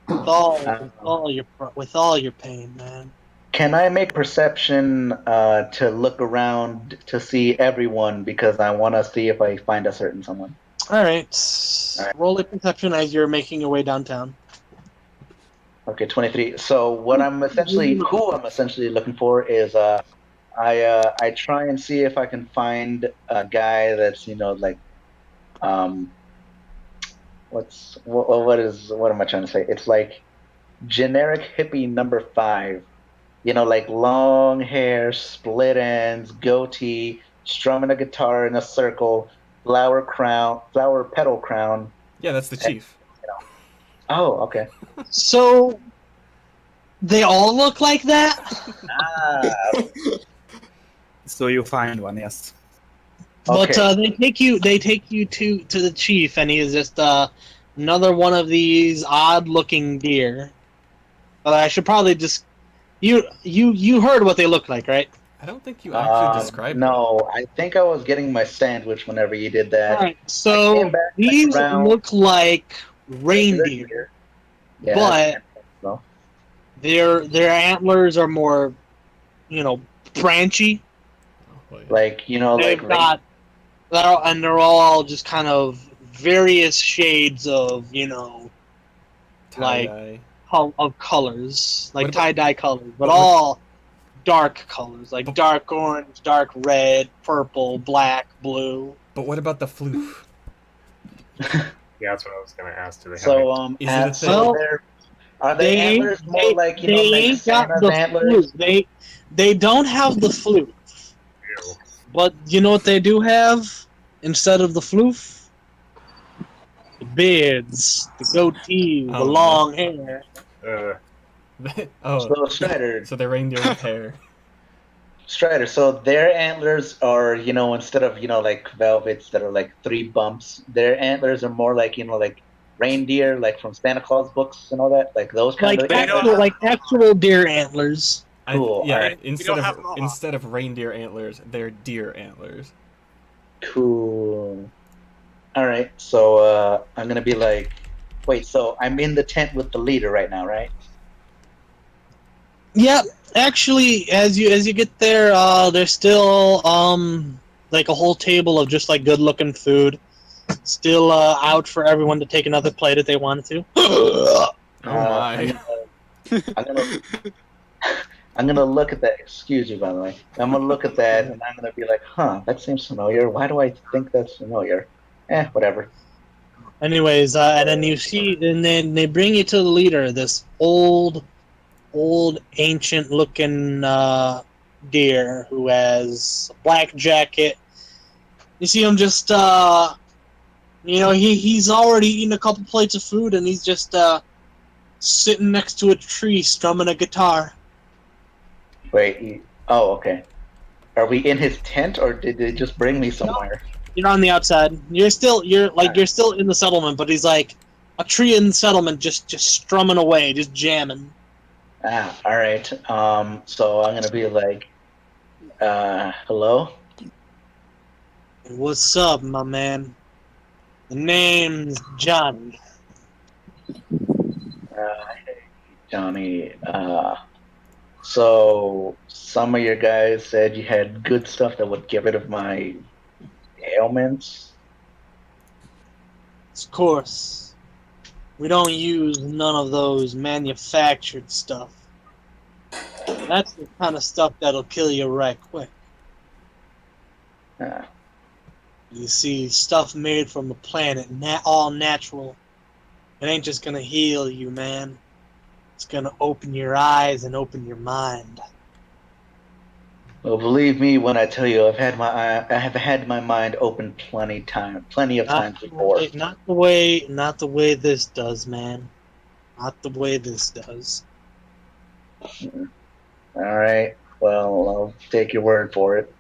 C: with all your pain, man.
E: Can I make perception to look around to see everyone because I want to see if I find a certain someone?
C: All right. Roll a perception as you're making your way downtown.
E: Okay, 23. So what I'm essentially, who I'm essentially looking for is, I try and see if I can find a guy that's, like, um, what am I trying to say? It's like generic hippie number 5. Like long hair, split ends, goatee, strumming a guitar in a circle, flower petal crown.
B: Yeah, that's the
E: And,
B: chief.
E: oh, okay.
C: So they all look like that,
E: Ah,
F: So you find one, yes.
C: but
E: okay.
C: they take you to the chief, and he is just another one of these odd-looking deer. But I should probably just you heard what they look like, right?
B: I don't think you actually described them.
E: No, I think I was getting my sandwich whenever you did that.
C: All right.
E: I
C: So
E: came back
C: these
E: around
C: look like
E: regular
C: reindeer,
E: deer. Yeah,
C: but
E: no.
C: their antlers are more, branchy.
B: Oh, well, yeah.
E: Like
C: They've got and they're all just kind of various shades of like
B: Tie-dye.
C: of colors, like
B: What about-
C: tie-dye colors, but
B: but what-
C: all dark colors, like dark orange, dark red, purple, black, blue.
B: But what about the floof?
G: Yeah, that's what I was gonna ask. Do they have
E: So
B: Is it a
E: so
B: thing?
C: Well,
E: are the antlers more like
C: they
E: like
C: ain't got
E: Santa's
C: the
E: antlers?
C: flute. They don't have the flute,
G: any?
C: but you know what they do have instead of the floof? The beards, the goatee, the
B: Oh, no.
C: long hair.
B: Oh,
E: So Strider,
B: so they're reindeer with hair.
E: So their antlers are instead of like velvets that are like 3 bumps, their antlers are more like like reindeer, like from Santa Claus books and all that, like those kind
C: Like
E: of antlers.
C: actual deer antlers.
E: Cool,
B: Yeah,
E: alright.
B: instead of reindeer antlers, they're deer antlers.
E: Cool. All right, so I'm gonna be like, wait, so I'm in the tent with the leader right now, right?
C: Yeah, actually, as you get there, there's still like a whole table of just like good looking food, still out for everyone to take another plate if they wanted to.
B: Oh my.
E: I'm gonna, I'm gonna look at that. Excuse you, by the way. I'm gonna look at that, and I'm gonna be like, huh, that seems familiar. Why do I think that's familiar? Whatever.
C: Anyways, and then you see, and then they bring you to the leader, this old, ancient looking deer who has a black jacket. You see him just, he's already eaten a couple plates of food, and he's just sitting next to a tree strumming a guitar.
E: Wait. Oh, okay. Are we in his tent, or did they just bring me somewhere?
C: You're on the outside. You're still in the settlement, but he's like a tree in the settlement, just strumming away, just jamming.
E: All right. So I'm gonna be like, hello.
C: What's up, my man? The name's Johnny.
E: Hey, Johnny. So some of your guys said you had good stuff that would get rid of my ailments.
C: Of course, we don't use none of those manufactured stuff. That's the kind of stuff that'll kill you right quick.
E: Uh,
C: You see, stuff made from the planet, all natural. It ain't just gonna heal you, man. It's gonna open your eyes and open your mind.
E: well, believe me when I tell you, I have had my mind open plenty of times before.
C: Not the way this does, man. Not the way this does.
E: All right. Well, I'll take your word for it.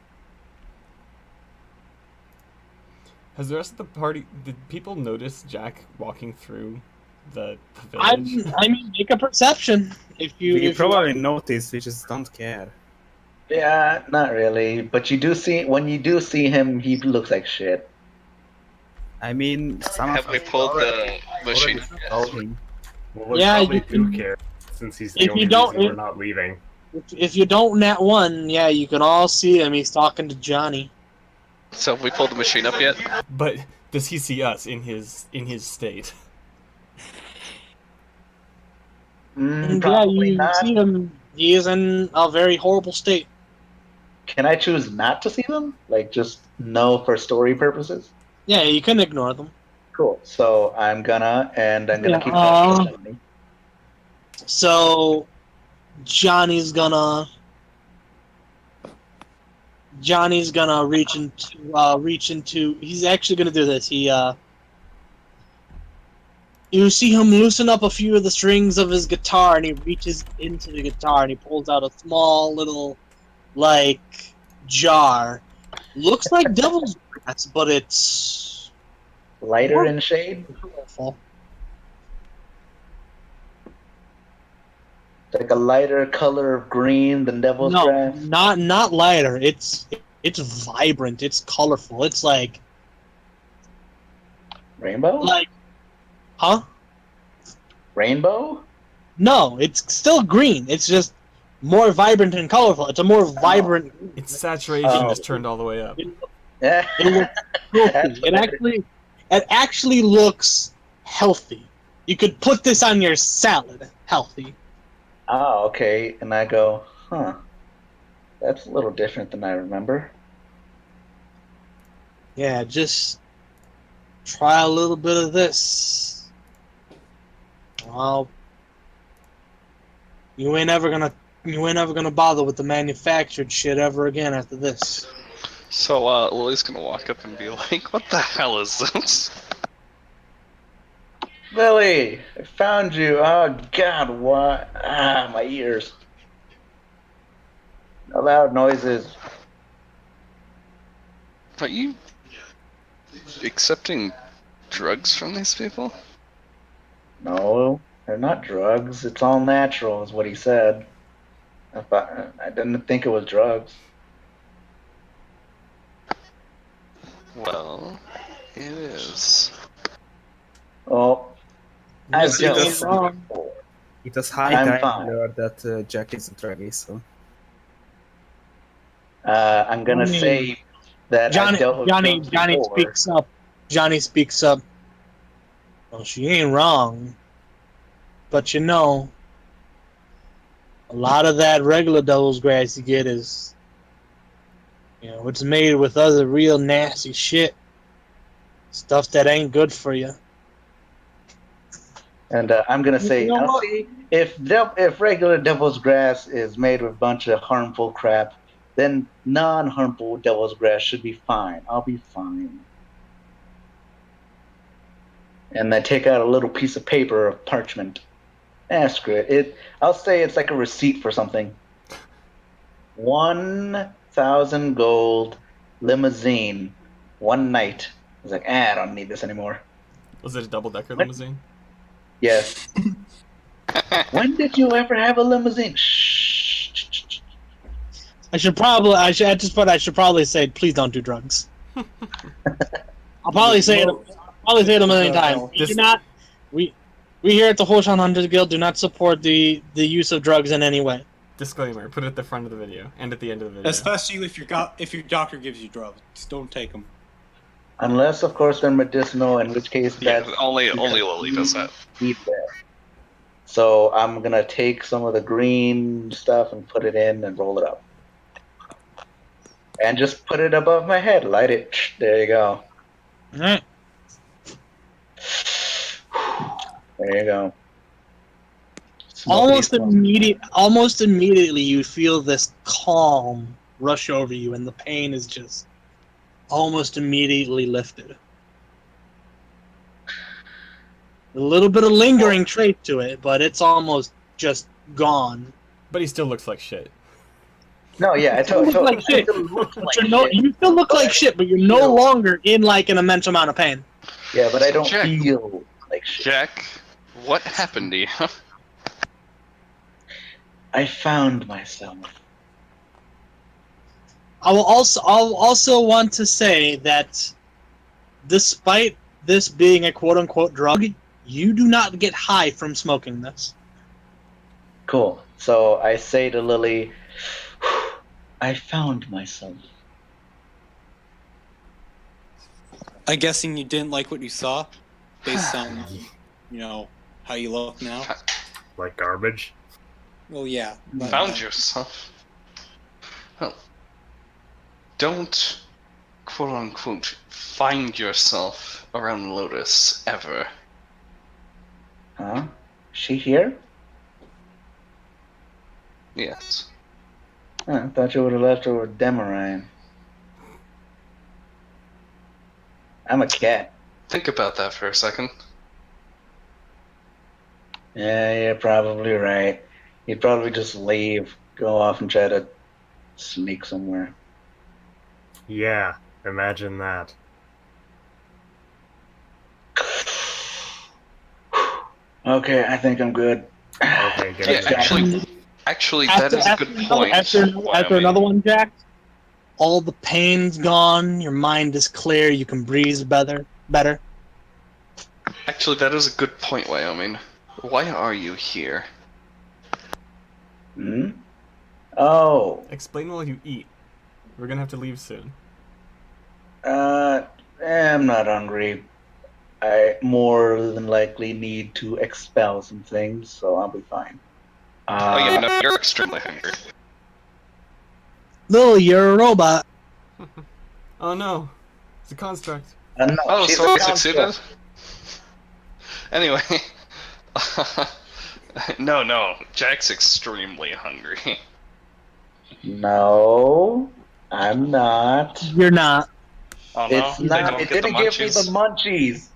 B: Has the rest of the party? Did people notice Jack walking through the
C: I
B: village?
C: mean, make a perception if you.
F: You
C: if
F: probably notice, we just don't care.
E: Yeah, not really. But when you do see him, he looks like shit.
F: I mean, some
D: Have
F: of
D: we
F: us
D: pulled the machine?
F: know him.
G: Well, we
C: Yeah,
G: probably
C: you
G: do
C: can-
G: care, since he's the
C: if
G: only
C: you don't-
G: reason we're not leaving.
C: If you don't nat one, yeah, you can all see him. He's talking to Johnny.
D: So have we pulled the machine up yet?
B: But Does he see us in his state?
C: And yeah,
E: Probably
C: you
E: not.
C: see him. He is in a very horrible state.
E: Can I choose not to see them? Like, just no for story purposes?
C: Yeah, you can ignore them.
E: Cool. So I'm gonna
C: Yeah,
E: keep talking to Johnny.
C: So Johnny's gonna reach into. He's actually gonna do this. You see him loosen up a few of the strings of his guitar, and he reaches into the guitar and he pulls out a small little, like, jar. Looks like devil's grass, but it's
E: Lighter in shade?
C: colorful.
E: Like a lighter color of green than devil's
C: No,
E: grass?
C: not lighter. It's vibrant. It's colorful. It's like
E: Rainbow?
C: huh?
E: Rainbow?
C: No, it's still green. It's just more vibrant and colorful. It's a more vibrant.
B: Its saturation
E: Oh.
B: is turned all the way up.
E: Yeah.
C: It looks healthy.
E: That's
C: It actually looks healthy. You could put this on your salad. Healthy.
E: Oh, okay. And I go, huh. That's a little different than I remember.
C: Yeah, just try a little bit of this. Well, you ain't ever gonna bother with the manufactured shit ever again after this.
D: So, Lily's gonna walk up and be like, what the hell is this?
E: Lily, I found you. Oh, God, what? Ah, my ears. No loud noises.
D: Are you accepting drugs from these people?
E: No, they're not drugs. It's all natural, is what he said. I didn't think it was drugs.
D: Well, it is.
E: Oh, I've
B: Yes,
E: dealt
B: it
E: with
B: is.
E: them before.
F: It was high
E: I'm
F: time
E: fine.
F: to learn that Jack is a druggie, so...
E: I'm gonna say that I've dealt with drugs before.
C: speaks up. Johnny speaks up. Well, she ain't wrong, but you know, a lot of that regular devil's grass you get is, it's made with other real nasty shit, stuff that ain't good for you.
E: And I'm gonna say,
C: You know
E: now
C: what?
E: see, if regular devil's grass is made with a bunch of harmful crap, then non-harmful devil's grass should be fine. I'll be fine. And I take out a little piece of paper of parchment. Screw it. I'll say it's like a receipt for something. 1,000 gold limousine, one night. I was like, I don't need this anymore.
B: Was it a double-decker limousine?
E: Yes. When did you ever have a limousine? Shh.
C: I should probably say, please don't do drugs. I'll probably say it a million times. We here at the Huoshan Hunters Guild do not support the use of drugs in any way.
B: Disclaimer, put it at the front of the video and at the end of the video.
A: Especially if your doctor gives you drugs, just don't take them.
E: Unless, of course, they're medicinal, in which case
D: Yeah,
E: that's
D: only Lily does that.
E: eat that. So I'm gonna take some of the green stuff and put it in and roll it up. And just put it above my head. Light it. There you go.
C: Alright.
E: There you go.
C: Almost
E: Smoky.
C: immediately you feel this calm rush over you, and the pain is just almost immediately lifted. A little bit of lingering trait to it, but it's almost just gone.
B: But he still looks like shit.
E: No, yeah, I
C: You look like shit. You still look like shit, but you're no longer in like an immense amount of pain.
E: Yeah, but I don't
D: Jack.
E: feel like shit.
D: Jack, what happened to you?
E: I found myself.
C: I'll also want to say that despite this being a quote unquote drug, you do not get high from smoking this.
E: Cool. So I say to Lily, I found myself.
A: I'm guessing you didn't like what you saw, based on, how you look now.
G: Like garbage.
A: Well, yeah. But,
D: Found yourself. Well, don't, quote unquote, find yourself around Lotus ever.
E: Huh? She here?
D: Yes.
E: I thought you would have left her with Demarine. I'm a cat.
D: Think about that for a second.
E: Yeah, you're probably right. He'd probably just leave, go off and try to sneak somewhere.
G: Yeah, imagine that.
E: Okay, I think I'm good.
G: Okay, get
D: Yeah,
G: in there.
D: actually, that is a good point.
C: After
D: Wyoming.
C: another one, Jack, all the pain's gone. Your mind is clear. You can breathe better.
D: Actually, that is a good point, Wyoming. Why are you here?
E: Hmm? Oh,
B: Explain while you eat. We're gonna have to leave soon.
E: I'm not hungry. I more than likely need to expel some things, so I'll be fine.
D: Oh yeah, no, you're extremely hungry.
C: Lily, you're a robot.
B: Oh no, it's a construct.
E: No,
D: Oh,
E: she's
D: so
E: a
D: I succeeded?
E: construct.
D: Anyway. No, Jack's extremely hungry.
E: No, I'm not.
C: You're not.
D: Oh no,
E: It's
D: they
E: not.
D: don't
E: It
D: get the
E: didn't give me the
D: munchies?
E: munchies.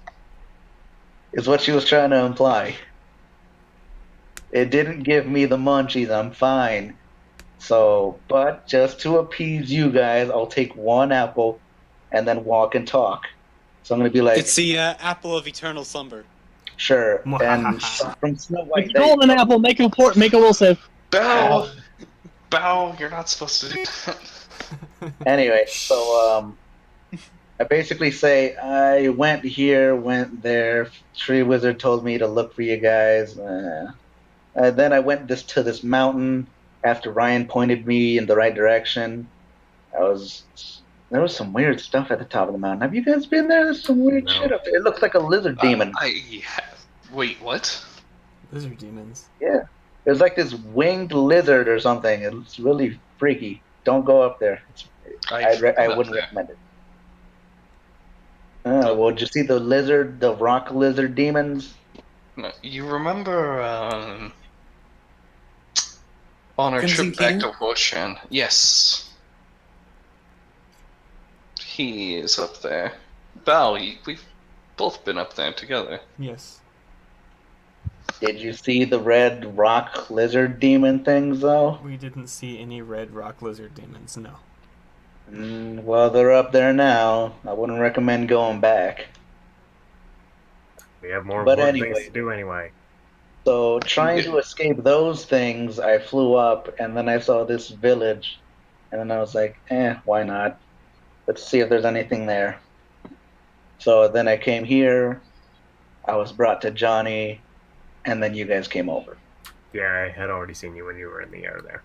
E: Is what she was trying to imply. It didn't give me the munchies. I'm fine. So, but just to appease you guys, I'll take one apple and then walk and talk. So I'm gonna be like,
A: it's the apple of eternal slumber.
E: sure. And from Snow White,
C: If you hold an apple, make a will save.
D: Bow! Bow, you're not supposed to do that.
E: Anyway, so I basically say I went here, went there. Tree Wizard told me to look for you guys. Then I went to this mountain after Ryan pointed me in the right direction. There was some weird stuff at the top of the mountain. Have you guys been there? There's some weird
G: No.
E: shit up there. It looks like a lizard demon.
D: Wait, what?
B: Lizard demons.
E: Yeah, there's like this winged lizard or something. It's really freaky. Don't go up there. I wouldn't recommend it. Well, did you see the rock lizard demons?
D: No, you remember on our
A: Crimson
D: trip back
A: King?
D: to Huoshan? Yes. He is up there. Bao, we've both been up there together.
B: Yes.
E: Did you see the red rock lizard demon things though?
B: We didn't see any red rock lizard demons, no.
E: Well, they're up there now. I wouldn't recommend going back.
G: We have more
E: But
G: important
E: anyway.
G: things to do anyway.
E: So, trying to escape those things, I flew up, and then I saw this village, and then I was like, why not? Let's see if there's anything there. So then I came here, I was brought to Johnny, and then you guys came over.
G: Yeah, I had already seen you when you were in the air there.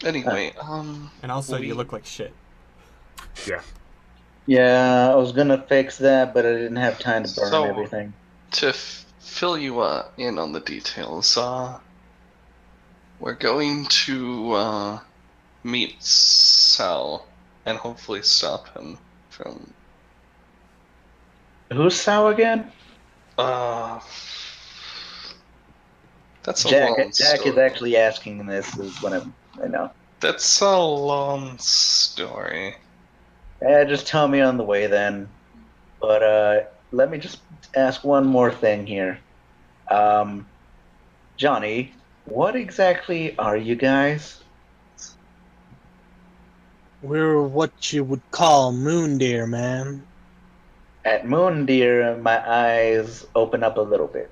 D: Anyway,
B: And also, you look like shit.
G: Yeah.
E: Yeah, I was gonna fix that, but I didn't have time to burn
D: So-
E: everything.
D: to fill you in on the details, we're going to meet Sal and hopefully stop him from.
E: Who's Sal again?
D: That's a
E: Jack.
D: long
E: Jack
D: story.
E: is actually asking this. Is what I know.
D: That's a long story.
E: Just tell me on the way then. But let me just ask one more thing here. Johnny, what exactly are you guys?
C: We're what you would call moon deer, man.
E: At Moon Deer, my eyes open up a little bit.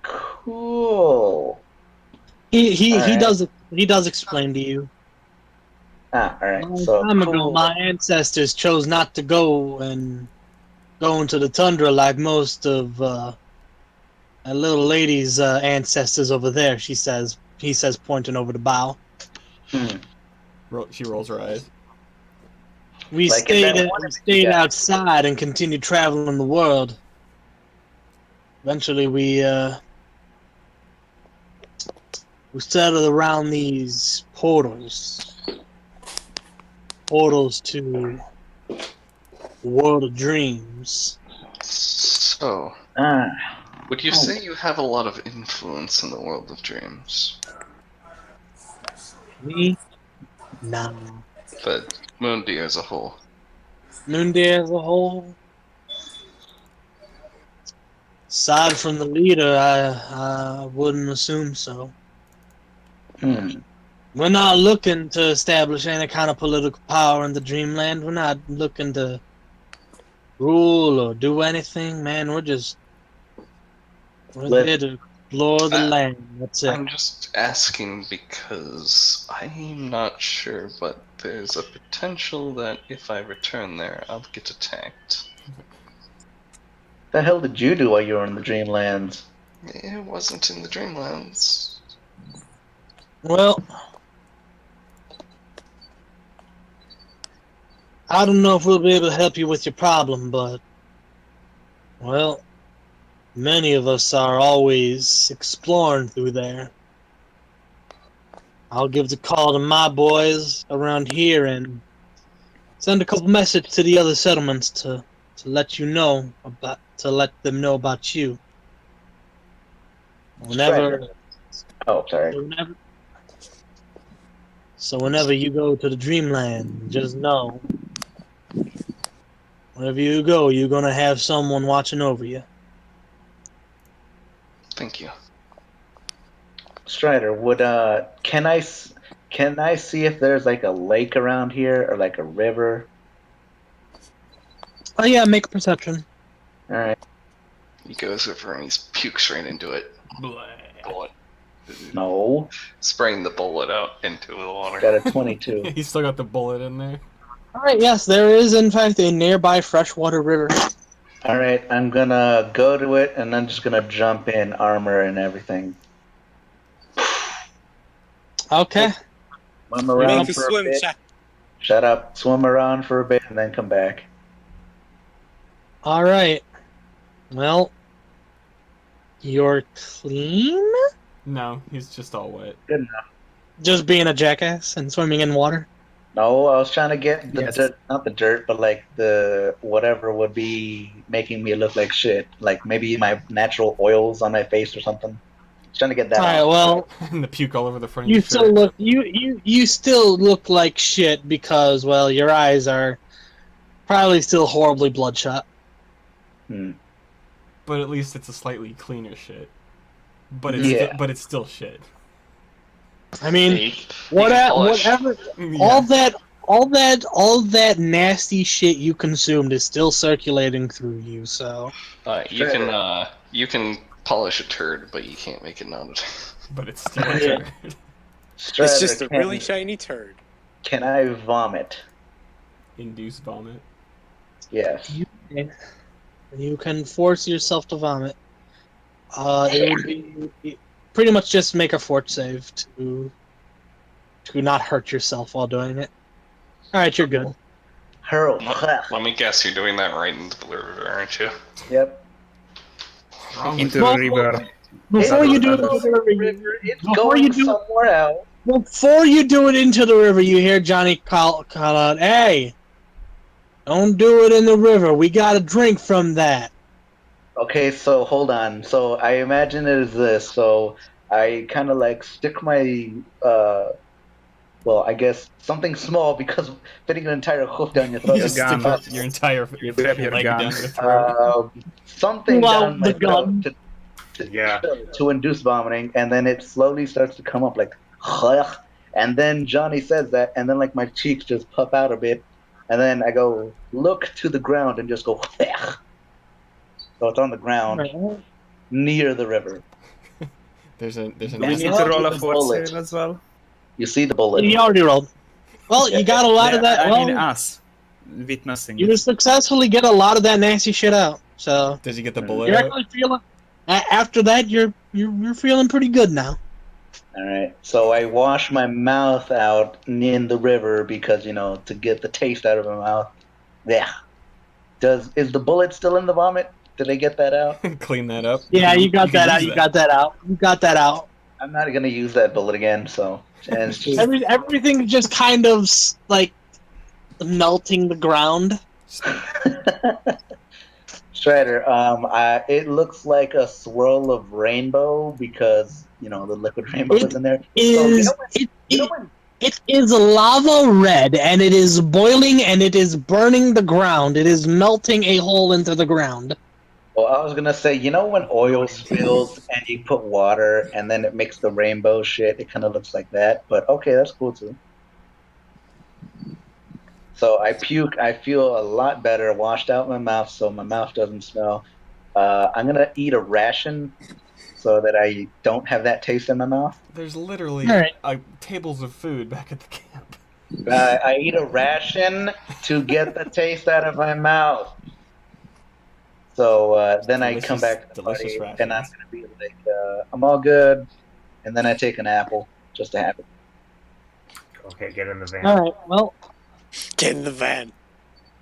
E: Cool.
C: He
E: Alright.
C: does explain to you.
E: All
C: A
E: right.
C: long
E: So
C: time ago,
E: cool.
C: my ancestors chose not to go into the tundra like most of a little lady's ancestors over there. He says, pointing over the bow.
E: Hmm.
B: She rolls her eyes.
C: We
E: Like in
C: stayed,
E: that
C: we
E: one image
C: stayed
E: you got.
C: outside and continued traveling the world. Eventually, we settled around these portals to the world of dreams.
D: So,
E: Ah,
D: would you say you have a lot of influence in the world of dreams?
C: Me? Nah.
D: But Moondeer as a whole.
C: Noonday as a whole, aside from the leader, I wouldn't assume so.
E: hmm.
C: We're not looking to establish any kind of political power in the Dreamland. We're not looking to rule or do anything, man. We're there to explore the
D: Uh,
C: land. That's it.
D: I'm just asking because I'm not sure, but there's a potential that if I return there, I'll get attacked.
E: The hell did you do while you were in the Dreamlands?
D: It wasn't in the Dreamlands.
C: Well, I don't know if we'll be able to help you with your problem, but well, many of us are always exploring through there. I'll give the call to my boys around here and send a couple messages to the other settlements to let you know about to let them know about you. Whenever,
E: Strider. Oh, sorry.
C: whenever, so whenever you go to the Dreamland, just know, wherever you go, you're gonna have someone watching over you.
D: Thank you.
E: Strider, can I see if there's like a lake around here or like a river?
C: Oh yeah, make a perception.
E: All right.
D: He goes over and he pukes right into it. Bullet.
E: No,
D: Spraying the bullet out into the water.
E: got a 22.
B: He's still got the bullet in there.
C: All right, yes, there is in fact a nearby freshwater river.
E: All right, I'm gonna go to it and I'm just gonna jump in, armor and everything.
C: Okay.
E: Swim around
A: Make a
E: for a
A: swim
E: bit.
A: check.
E: Shut up. Swim around for a bit and then come back.
C: All right. Well, you're clean.
B: No, he's just all wet.
E: Good enough.
C: Just being a jackass and swimming in water.
E: No, I was trying to get the
F: Yes.
E: dirt, not the dirt, but like the whatever would be making me look like shit. Like maybe my natural oils on my face or something. Trying to get that
C: All right.
E: off.
C: Well,
B: And the puke all over the front of
C: you
B: your
C: still
B: shirt.
C: look you still look like shit because well your eyes are probably still horribly bloodshot.
E: Hmm.
B: But at least it's a slightly cleaner shit. But
E: Yeah.
B: but it's still shit.
C: I mean,
D: You can polish.
C: whatever,
B: Yeah.
C: all that nasty shit you consumed is still circulating through you. So
D: You can polish a turd, but you can't make it not a turd.
B: But it's still a
C: Yeah.
B: turd.
E: Strider,
A: It's just a really shiny turd.
E: Can I vomit?
B: Induce vomit.
E: Yes.
C: you can force yourself to vomit. It would be pretty much just make a fort save to not hurt yourself while doing it. All right, you're good.
E: Hurl.
D: Let me guess, you're doing that right into the river, aren't you?
E: Yep.
B: Wrong with
F: Into
C: Well,
F: the river.
C: Before you do it
E: It's
C: into the river,
E: It's
C: before
E: going
C: you do-
E: somewhere else.
C: before you do it into the river, you hear Johnny call out, "Hey, don't do it in the river. We got to drink from that."
E: Okay, so hold on. So I imagine it is this. So I kind of like stick my, well, I guess something small because fitting an entire hoof down your throat
B: You
E: is
B: just stick
F: gun.
B: your entire
F: You grab your
B: leg
F: gun.
B: down your throat.
E: something
C: Pull
E: down
C: out
E: my
C: the gun.
E: throat
G: Yeah.
E: to induce vomiting, and then it slowly starts to come up like, and then Johnny says that, and then like my cheeks just puff out a bit, and then I go look to the ground and just go, so it's on the ground near the river.
B: There's a
F: Do we
B: nasty
F: need to roll a
E: the
F: fort
E: bullet.
F: save as well?
E: You see the bullet.
C: You already rolled. Well, you got a lot of that.
F: I
C: Well,
F: mean us. Witnessing
C: you
F: it.
C: successfully get a lot of that nasty shit out. So
B: Does he get the
E: You're
B: bullet
C: you're
B: out?
C: actually feeling. After that, you're feeling pretty good now.
E: All right. So I wash my mouth out in the river because to get the taste out of my mouth. Yeah. Is the bullet still in the vomit? Did I get that out?
B: Clean that up.
C: Yeah, you got
B: can
C: that out.
B: use
C: You got that out. You got that out.
E: I'm not gonna use that bullet again. So and it's just
C: Everything just kind of like melting the ground.
E: Strider. It looks like a swirl of rainbow because the liquid rainbow is in there.
C: Is it is lava red, and it is boiling, and it is burning the ground. It is melting a hole into the ground.
E: Well, I was gonna say, when oil spills and you put water and then it makes the rainbow shit, it kind of looks like that. But okay, that's cool too. So I puke. I feel a lot better, washed out my mouth, so my mouth doesn't smell. I'm gonna eat a ration so that I don't have that taste in my mouth.
B: There's literally tables of food back at the camp.
E: I eat a ration to get the taste out of my mouth. So then I come back to the party, and I'm gonna be like, I'm all good, and then I take an apple just to have it.
G: Okay, get in the van.
C: All right. Well,
A: get in the van.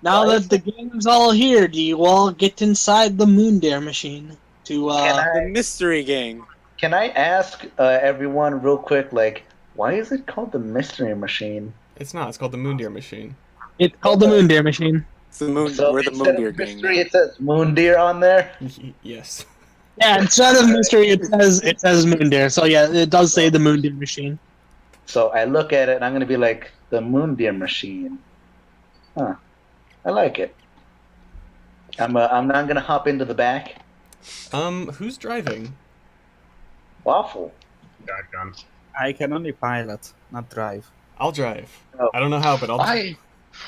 C: Now that the game's all here, do you all get inside the Moondare machine to
A: the mystery game?
E: Can I ask everyone real quick, like, why is it called the mystery machine?
B: It's not. It's called the Moondare machine.
C: It's called the Moondare machine.
A: It's the moon.
E: So
A: we're the Moondare gang.
E: Mystery, it says Moondare on there.
B: Yes.
C: Yeah, instead of mystery, it says Moondare. So yeah, it does say the Moondare machine.
E: So I look at it, and I'm gonna be like, the Moondare machine. Huh. I like it. I'm not gonna hop into the back.
B: Who's driving?
E: Waffle.
G: Shotgun.
F: I can only pilot, not drive.
B: I'll drive.
E: Oh.
B: I don't know how, but I'll drive.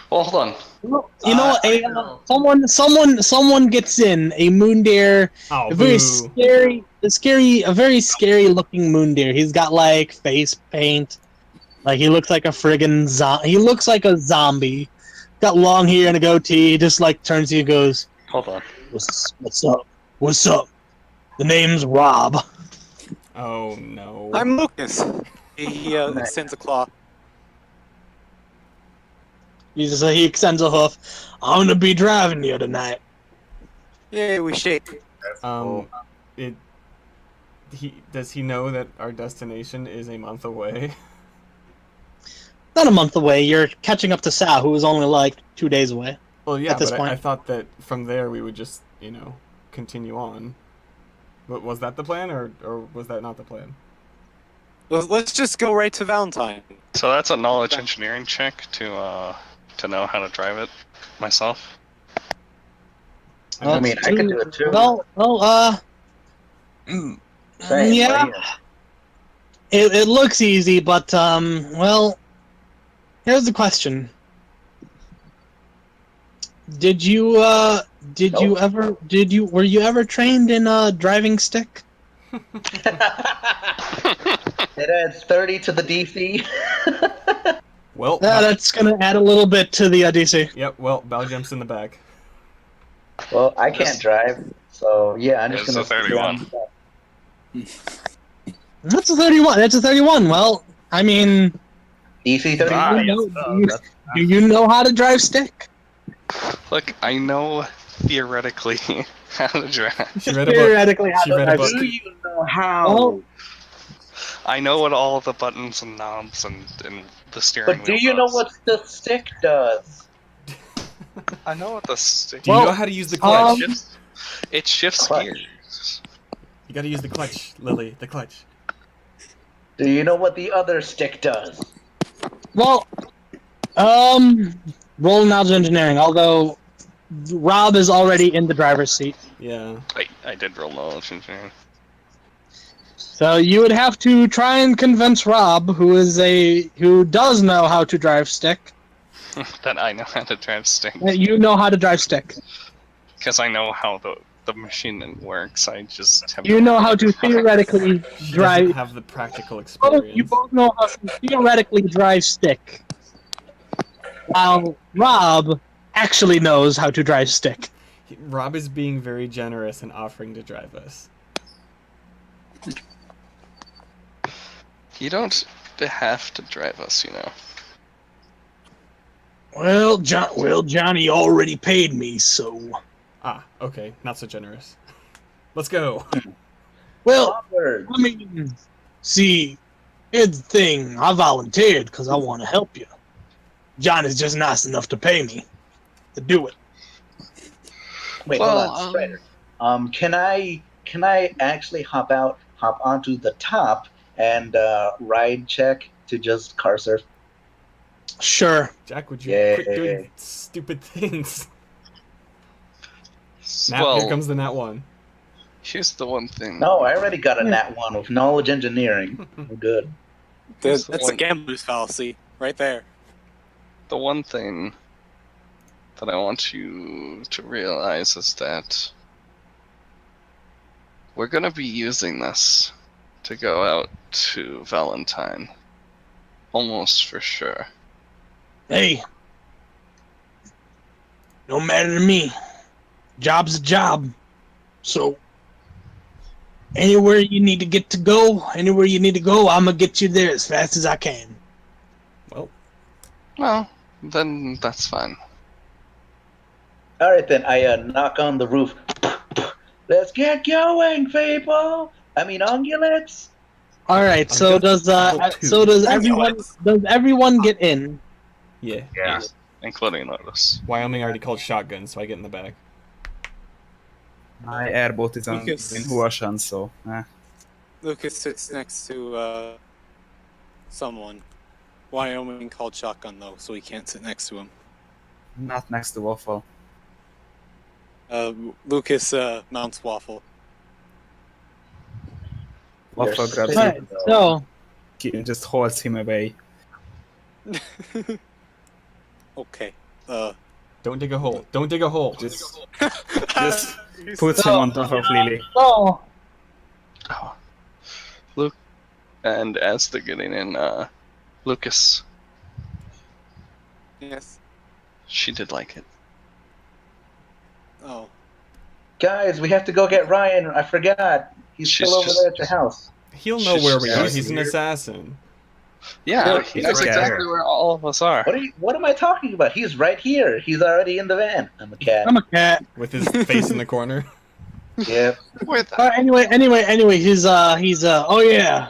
D: Well, hold on.
C: You know, someone gets in a Moondare, a very scary looking Moondare. He's got like face paint, like he looks like a friggin' he looks like a zombie. Got long hair and a goatee. He just like turns to you and goes,
D: Hold on.
C: What's up? What's up? The name's Rob.
B: Oh no.
A: I'm Lucas. He extends a claw.
C: He extends a hoof. I'm gonna be driving you tonight.
A: Yeah, we shake.
B: Does he know that our destination is a month away?
C: Not a month away. You're catching up to Sal, who is only like 2 days away.
B: Well, yeah,
C: at this
B: but
C: point.
B: I thought that from there we would just, continue on. But was that the plan, or was that not the plan?
A: Let's just go right to Valentine.
D: So that's a knowledge engineering check to know how to drive it myself.
E: I mean, I can do it too. Same,
C: yeah.
E: right
C: It looks easy, but well, here's the question: were you ever trained in a driving stick?
E: It adds 30 to the DC.
B: Well,
C: that's gonna add a little bit to the DC.
B: Yep. Well, Bal jumps in the back.
E: Well, I can't drive, so yeah, I'm just
D: It's
E: gonna.
D: a 31.
C: That's a 31. That's a 31. Well, I mean,
E: DC 30.
C: do you know how to drive stick?
D: Look, I know theoretically how to drive.
B: She read a book.
C: Theoretically, how
B: She
C: to
B: read a
C: drive
B: book.
E: Do you know how?
C: Well,
D: I know what all the buttons and knobs and the steering
E: But do
D: wheel
E: you know
D: does.
E: what the stick does?
D: I know what the stick.
B: Do you know how to use the clutch?
D: It shifts
E: Clutch.
D: gears.
B: You gotta use the clutch, Lily. The clutch.
E: Do you know what the other stick does?
C: well, roll knowledge engineering. Although Rob is already in the driver's seat,
B: Yeah.
D: I did roll knowledge engineering.
C: so you would have to try and convince Rob, who does know how to drive stick,
D: That I know how to drive stick.
C: that you know how to drive stick.
D: Because I know how the machine works. I just have
C: You know how to theoretically
B: She
C: drive.
B: doesn't have the practical
C: You
B: experience.
C: both know how to theoretically drive stick, while Rob actually knows how to drive stick.
B: Rob is being very generous and offering to drive us.
D: You don't have to drive us, you know.
C: Well, Johnny already paid me, so.
B: Ah, okay, not so generous. Let's go.
C: Well,
E: Onward.
C: I mean, see, here's the thing. I volunteered because I want to help you. Johnny's just nice enough to pay me to do it.
E: Wait,
D: Well,
E: hold on, Strider. Can I actually hop onto the top and ride check to just car surf?
C: Sure.
B: Jack, would you
E: Yay.
B: quit doing stupid things? Nat,
D: well,
B: here comes the Nat 1.
D: here's the one thing.
E: No, I already got a nat 1 with knowledge engineering. We're good.
D: Here's the
A: That's a
D: one-
A: gambler's fallacy right there.
D: The one thing that I want you to realize is that we're gonna be using this to go out to Valentine. Almost for sure.
C: Hey, don't matter to me. Job's a job. So, anywhere you need to go, I'm going to get you there as fast as I can.
D: Well, then that's fine.
E: All right, then. I knock on the roof. Let's get going, people. I mean, ungulates.
C: All right. So does everyone get in?
B: Yeah.
G: Yeah.
D: Including Lotus.
B: Wyoming already called shotgun, so I get in the back.
F: My airboat is in
A: Lucas.
F: Huoshan, so
A: Lucas sits next to someone. Wyoming called shotgun though, so he can't sit next to him.
F: not next to Waffle.
A: Lucas mounts Waffle.
F: Waffle
E: Yes.
F: grabs
C: Right.
F: him,
C: So
F: just holds him away.
A: Okay.
B: Don't dig a hole. Don't dig a hole.
F: Just puts him on top of Lily.
C: Oh,
D: Oh. Luke, and as they're getting in, Lucas,
A: Yes.
D: she did like it.
A: Oh.
E: Guys, we have to go get Ryan. I forgot. He's
D: She's
E: still over
D: just-
E: there at your house.
B: He'll know where we are.
G: She's
B: He's an
G: here.
B: assassin.
D: Yeah,
E: Look,
D: he
E: he's
D: knows
G: right
D: exactly
G: there.
D: where all of us are.
E: What am I talking about? He's right here. He's already in the van. I'm a cat.
C: I'm a cat.
B: With his face in the corner.
E: Yep.
D: Where the
C: Anyway, he's oh yeah.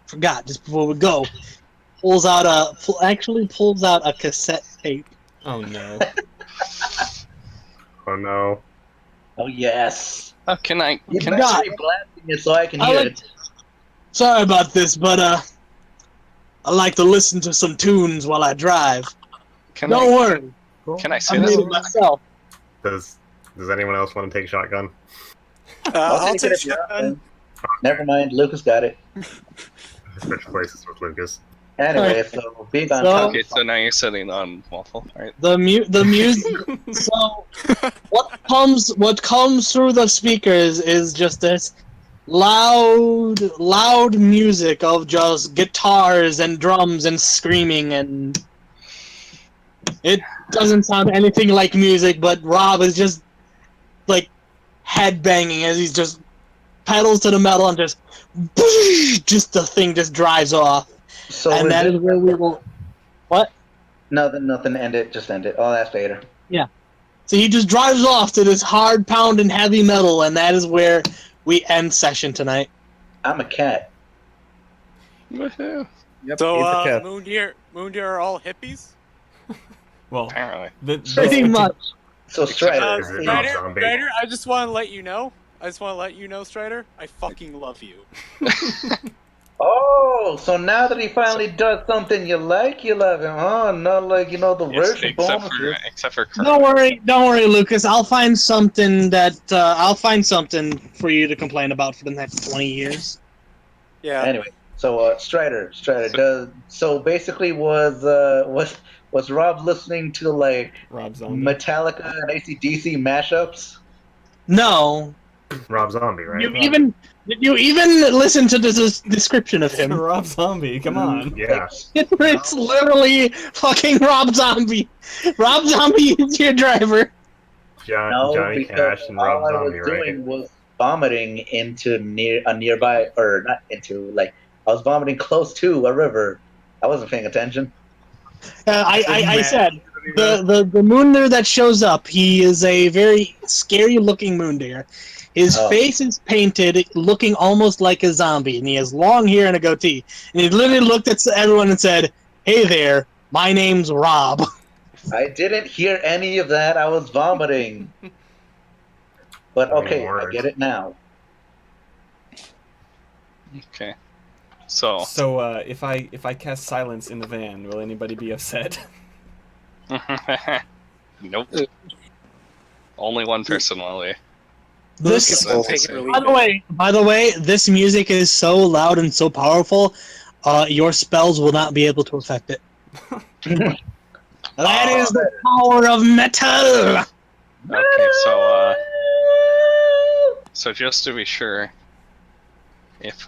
C: Forgot just before we go. Pulls out a cassette tape.
B: Oh no.
G: Oh no.
E: Oh yes.
D: Oh, can I
E: You
C: can
E: better
C: I-
E: be blasting it so I can
C: I
E: hear
C: like-
E: it.
C: Sorry about this, but I like to listen to some tunes while I drive.
D: can
C: Don't worry,
D: I
C: I
D: say
C: made
D: this?
C: it myself.
G: Does anyone else want to take shotgun?
A: I'll
E: it
A: take
E: if you're up,
A: shotgun.
E: man. Never mind. Lucas got it.
G: Switch places with Lucas.
E: Anyway,
C: Alright.
E: so being on
C: So-
E: top.
D: Okay, so now you're sitting on Waffle, right?
C: The music. So what comes through the speakers is just this loud music of just guitars and drums and screaming, and it doesn't sound anything like music, but Rob is just like head banging as he's just pedals to the metal and just the thing just drives off,
E: So
C: and that is where we will. What?
E: nothing. End it. Just end it. Oh, that's Vader.
C: So he just drives off to this hard pounding heavy metal, and that is where we end session tonight.
E: I'm a cat.
D: Woohoo.
F: Yep,
A: So,
F: he's a cat.
A: Moondeer are all hippies?
B: Well,
D: Apparently.
C: Pretty much.
E: So Strider.
G: Is it
E: please-
G: Rob
A: Strider,
G: Zombie?
A: Strider, I just want to let you know, Strider, I fucking love you.
E: Oh, so now that he finally does something you like, you love him. Oh, not like the
D: Yes,
E: worst
D: except
E: bonuses.
D: for Kurt.
C: Don't worry, Lucas. I'll find something for you to complain about for the next 20 years.
A: Yeah.
E: Anyway, so Strider does. So basically, was Rob listening to like
B: Rob Zombie.
E: Metallica and AC/DC mashups?
C: No,
G: Rob Zombie, right?
C: did you even listen to the description of him?
B: Rob Zombie, come on.
G: Yeah.
C: It's literally fucking Rob Zombie. Rob Zombie is your driver.
E: No,
G: Johnny
E: because
G: Cash and
E: all
G: Rob
E: I was
G: Zombie, right?
E: doing was vomiting into a nearby, or not into, like I was vomiting close to a river. I wasn't paying attention.
C: I said the moon deer that shows up. He is a very scary looking moon deer. His
E: Oh.
C: face is painted, looking almost like a zombie, and he has long hair and a goatee. And he literally looked at everyone and said, "Hey there, my name's Rob."
E: I didn't hear any of that. I was vomiting. But okay, I get it now.
D: Okay. So.
B: So if I cast silence in the van, will anybody be upset?
D: Nope. Only one person will be.
C: This,
A: Take it or leave
C: by the way, this music is so loud and so powerful. Your spells will not be able to affect it. That is the power of metal.
D: Okay, so just to be sure, if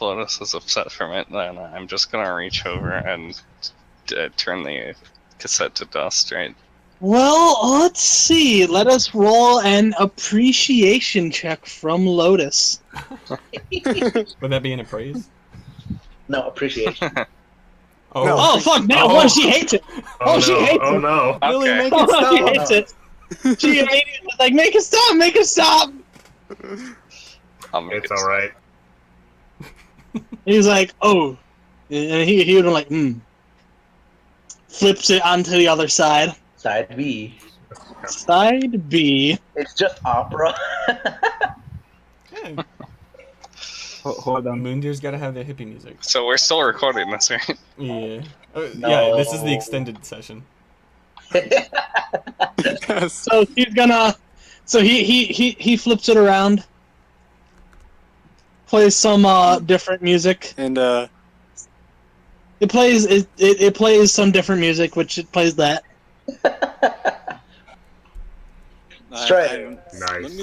D: Lotus is upset from it, then I'm just gonna reach over and turn the cassette to dust, right?
C: Well, let's see. Let us roll an appreciation check from Lotus.
B: Would that be an appraise?
E: No, appreciation.
B: Oh,
A: No.
C: Oh fuck! That one she hates it. Oh, she hates
G: Oh
C: it.
G: no!
B: Lily,
D: Okay.
B: make
C: Oh,
B: it stop.
C: she hates it. She immediately was like, "Make it stop! Make it stop!"
D: I'll make
G: It's
D: it
G: all right.
C: He's like, "Oh," and he would like, flips it onto the other side.
E: Side B.
C: Side B.
E: It's just opera.
B: Yeah,
F: Hold on.
B: Moondeer's gotta have their hippie music.
D: So we're still recording this, right?
B: Yeah.
E: No.
B: Yeah, this is the extended session.
A: Yes.
C: So he's gonna. So he flips it around. Plays some different music.
A: And
C: It plays some different music, which it plays that.
E: Strider.
G: Nice.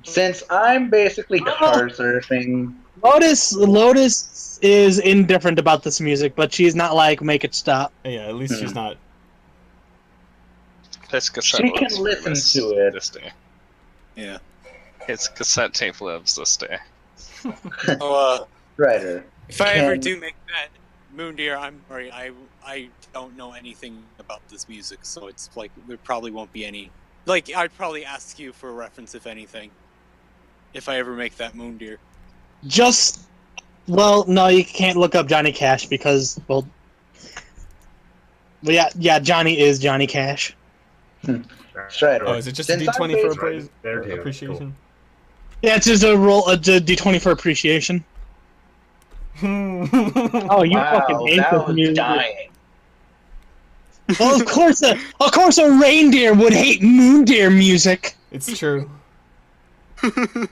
E: Since I'm basically car surfing,
C: Lotus is indifferent about this music, but she's not like make it stop.
B: Yeah, at least she's not.
D: This cassette
E: She can
D: lives
E: listen
D: this,
E: to it.
D: this day.
A: yeah.
D: His cassette tape lives this day.
A: So,
E: Strider.
A: if I ever
E: Can-
A: do make that moon deer, I'm sorry. I don't know anything about this music, so it's like there probably won't be any. Like I'd probably ask you for a reference, if anything, if I ever make that moon deer.
C: Well, no, you can't look up Johnny Cash because, well, yeah, Johnny is Johnny Cash.
E: Strider.
B: Oh, is it just
E: Since
B: a
E: I'm
B: D20 for
E: basically-
G: There too.
B: appreciation?
C: Yeah, it's just a D20 for appreciation. Oh, you fucking
E: Wow,
C: hate
E: that
C: this
E: was
C: music.
E: dying.
C: Well, of course a reindeer would hate moon deer music.
B: It's true.
E: I'm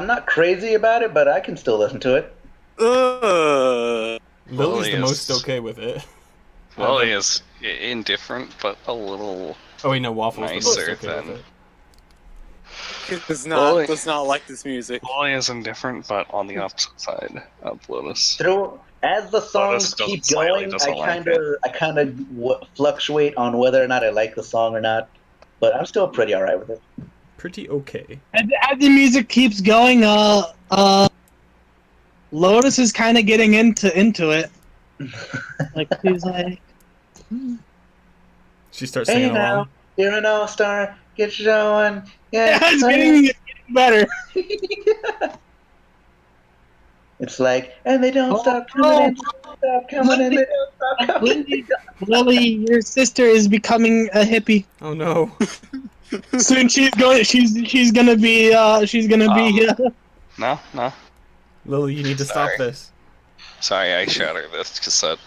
E: not crazy about it, but I can still listen to it.
A: Uh,
B: Lily's the
D: is-
B: most okay with it.
D: Well, he is indifferent, but a little.
B: Oh wait, no, Waffle's the most
D: Nicer
B: okay
D: than-
B: with it.
A: does
D: Well,
A: not like this music.
D: Wally is indifferent, but on the opposite side of Lotus.
E: As the songs
D: doesn't-
E: keep
D: slightly
E: going,
D: doesn't like
E: I kind of fluctuate on whether or not I like the song or not. But I'm still pretty alright with it.
B: Pretty okay.
C: As the music keeps going, Lotus is kind of getting into it. Like she's like,
B: She starts
E: Hey
B: singing
E: now,
B: along.
E: you're an all-star. Get showing.
C: yeah,
E: Yeah,
C: it's getting better.
E: It's like, and they don't stop coming in, stop coming in, they don't stop coming in.
C: Lily, your sister is becoming a hippie.
B: Oh no.
C: Soon she's gonna be
D: No.
B: Lily, you need to stop
D: Sorry.
B: this.
D: Sorry, I shattered this cassette.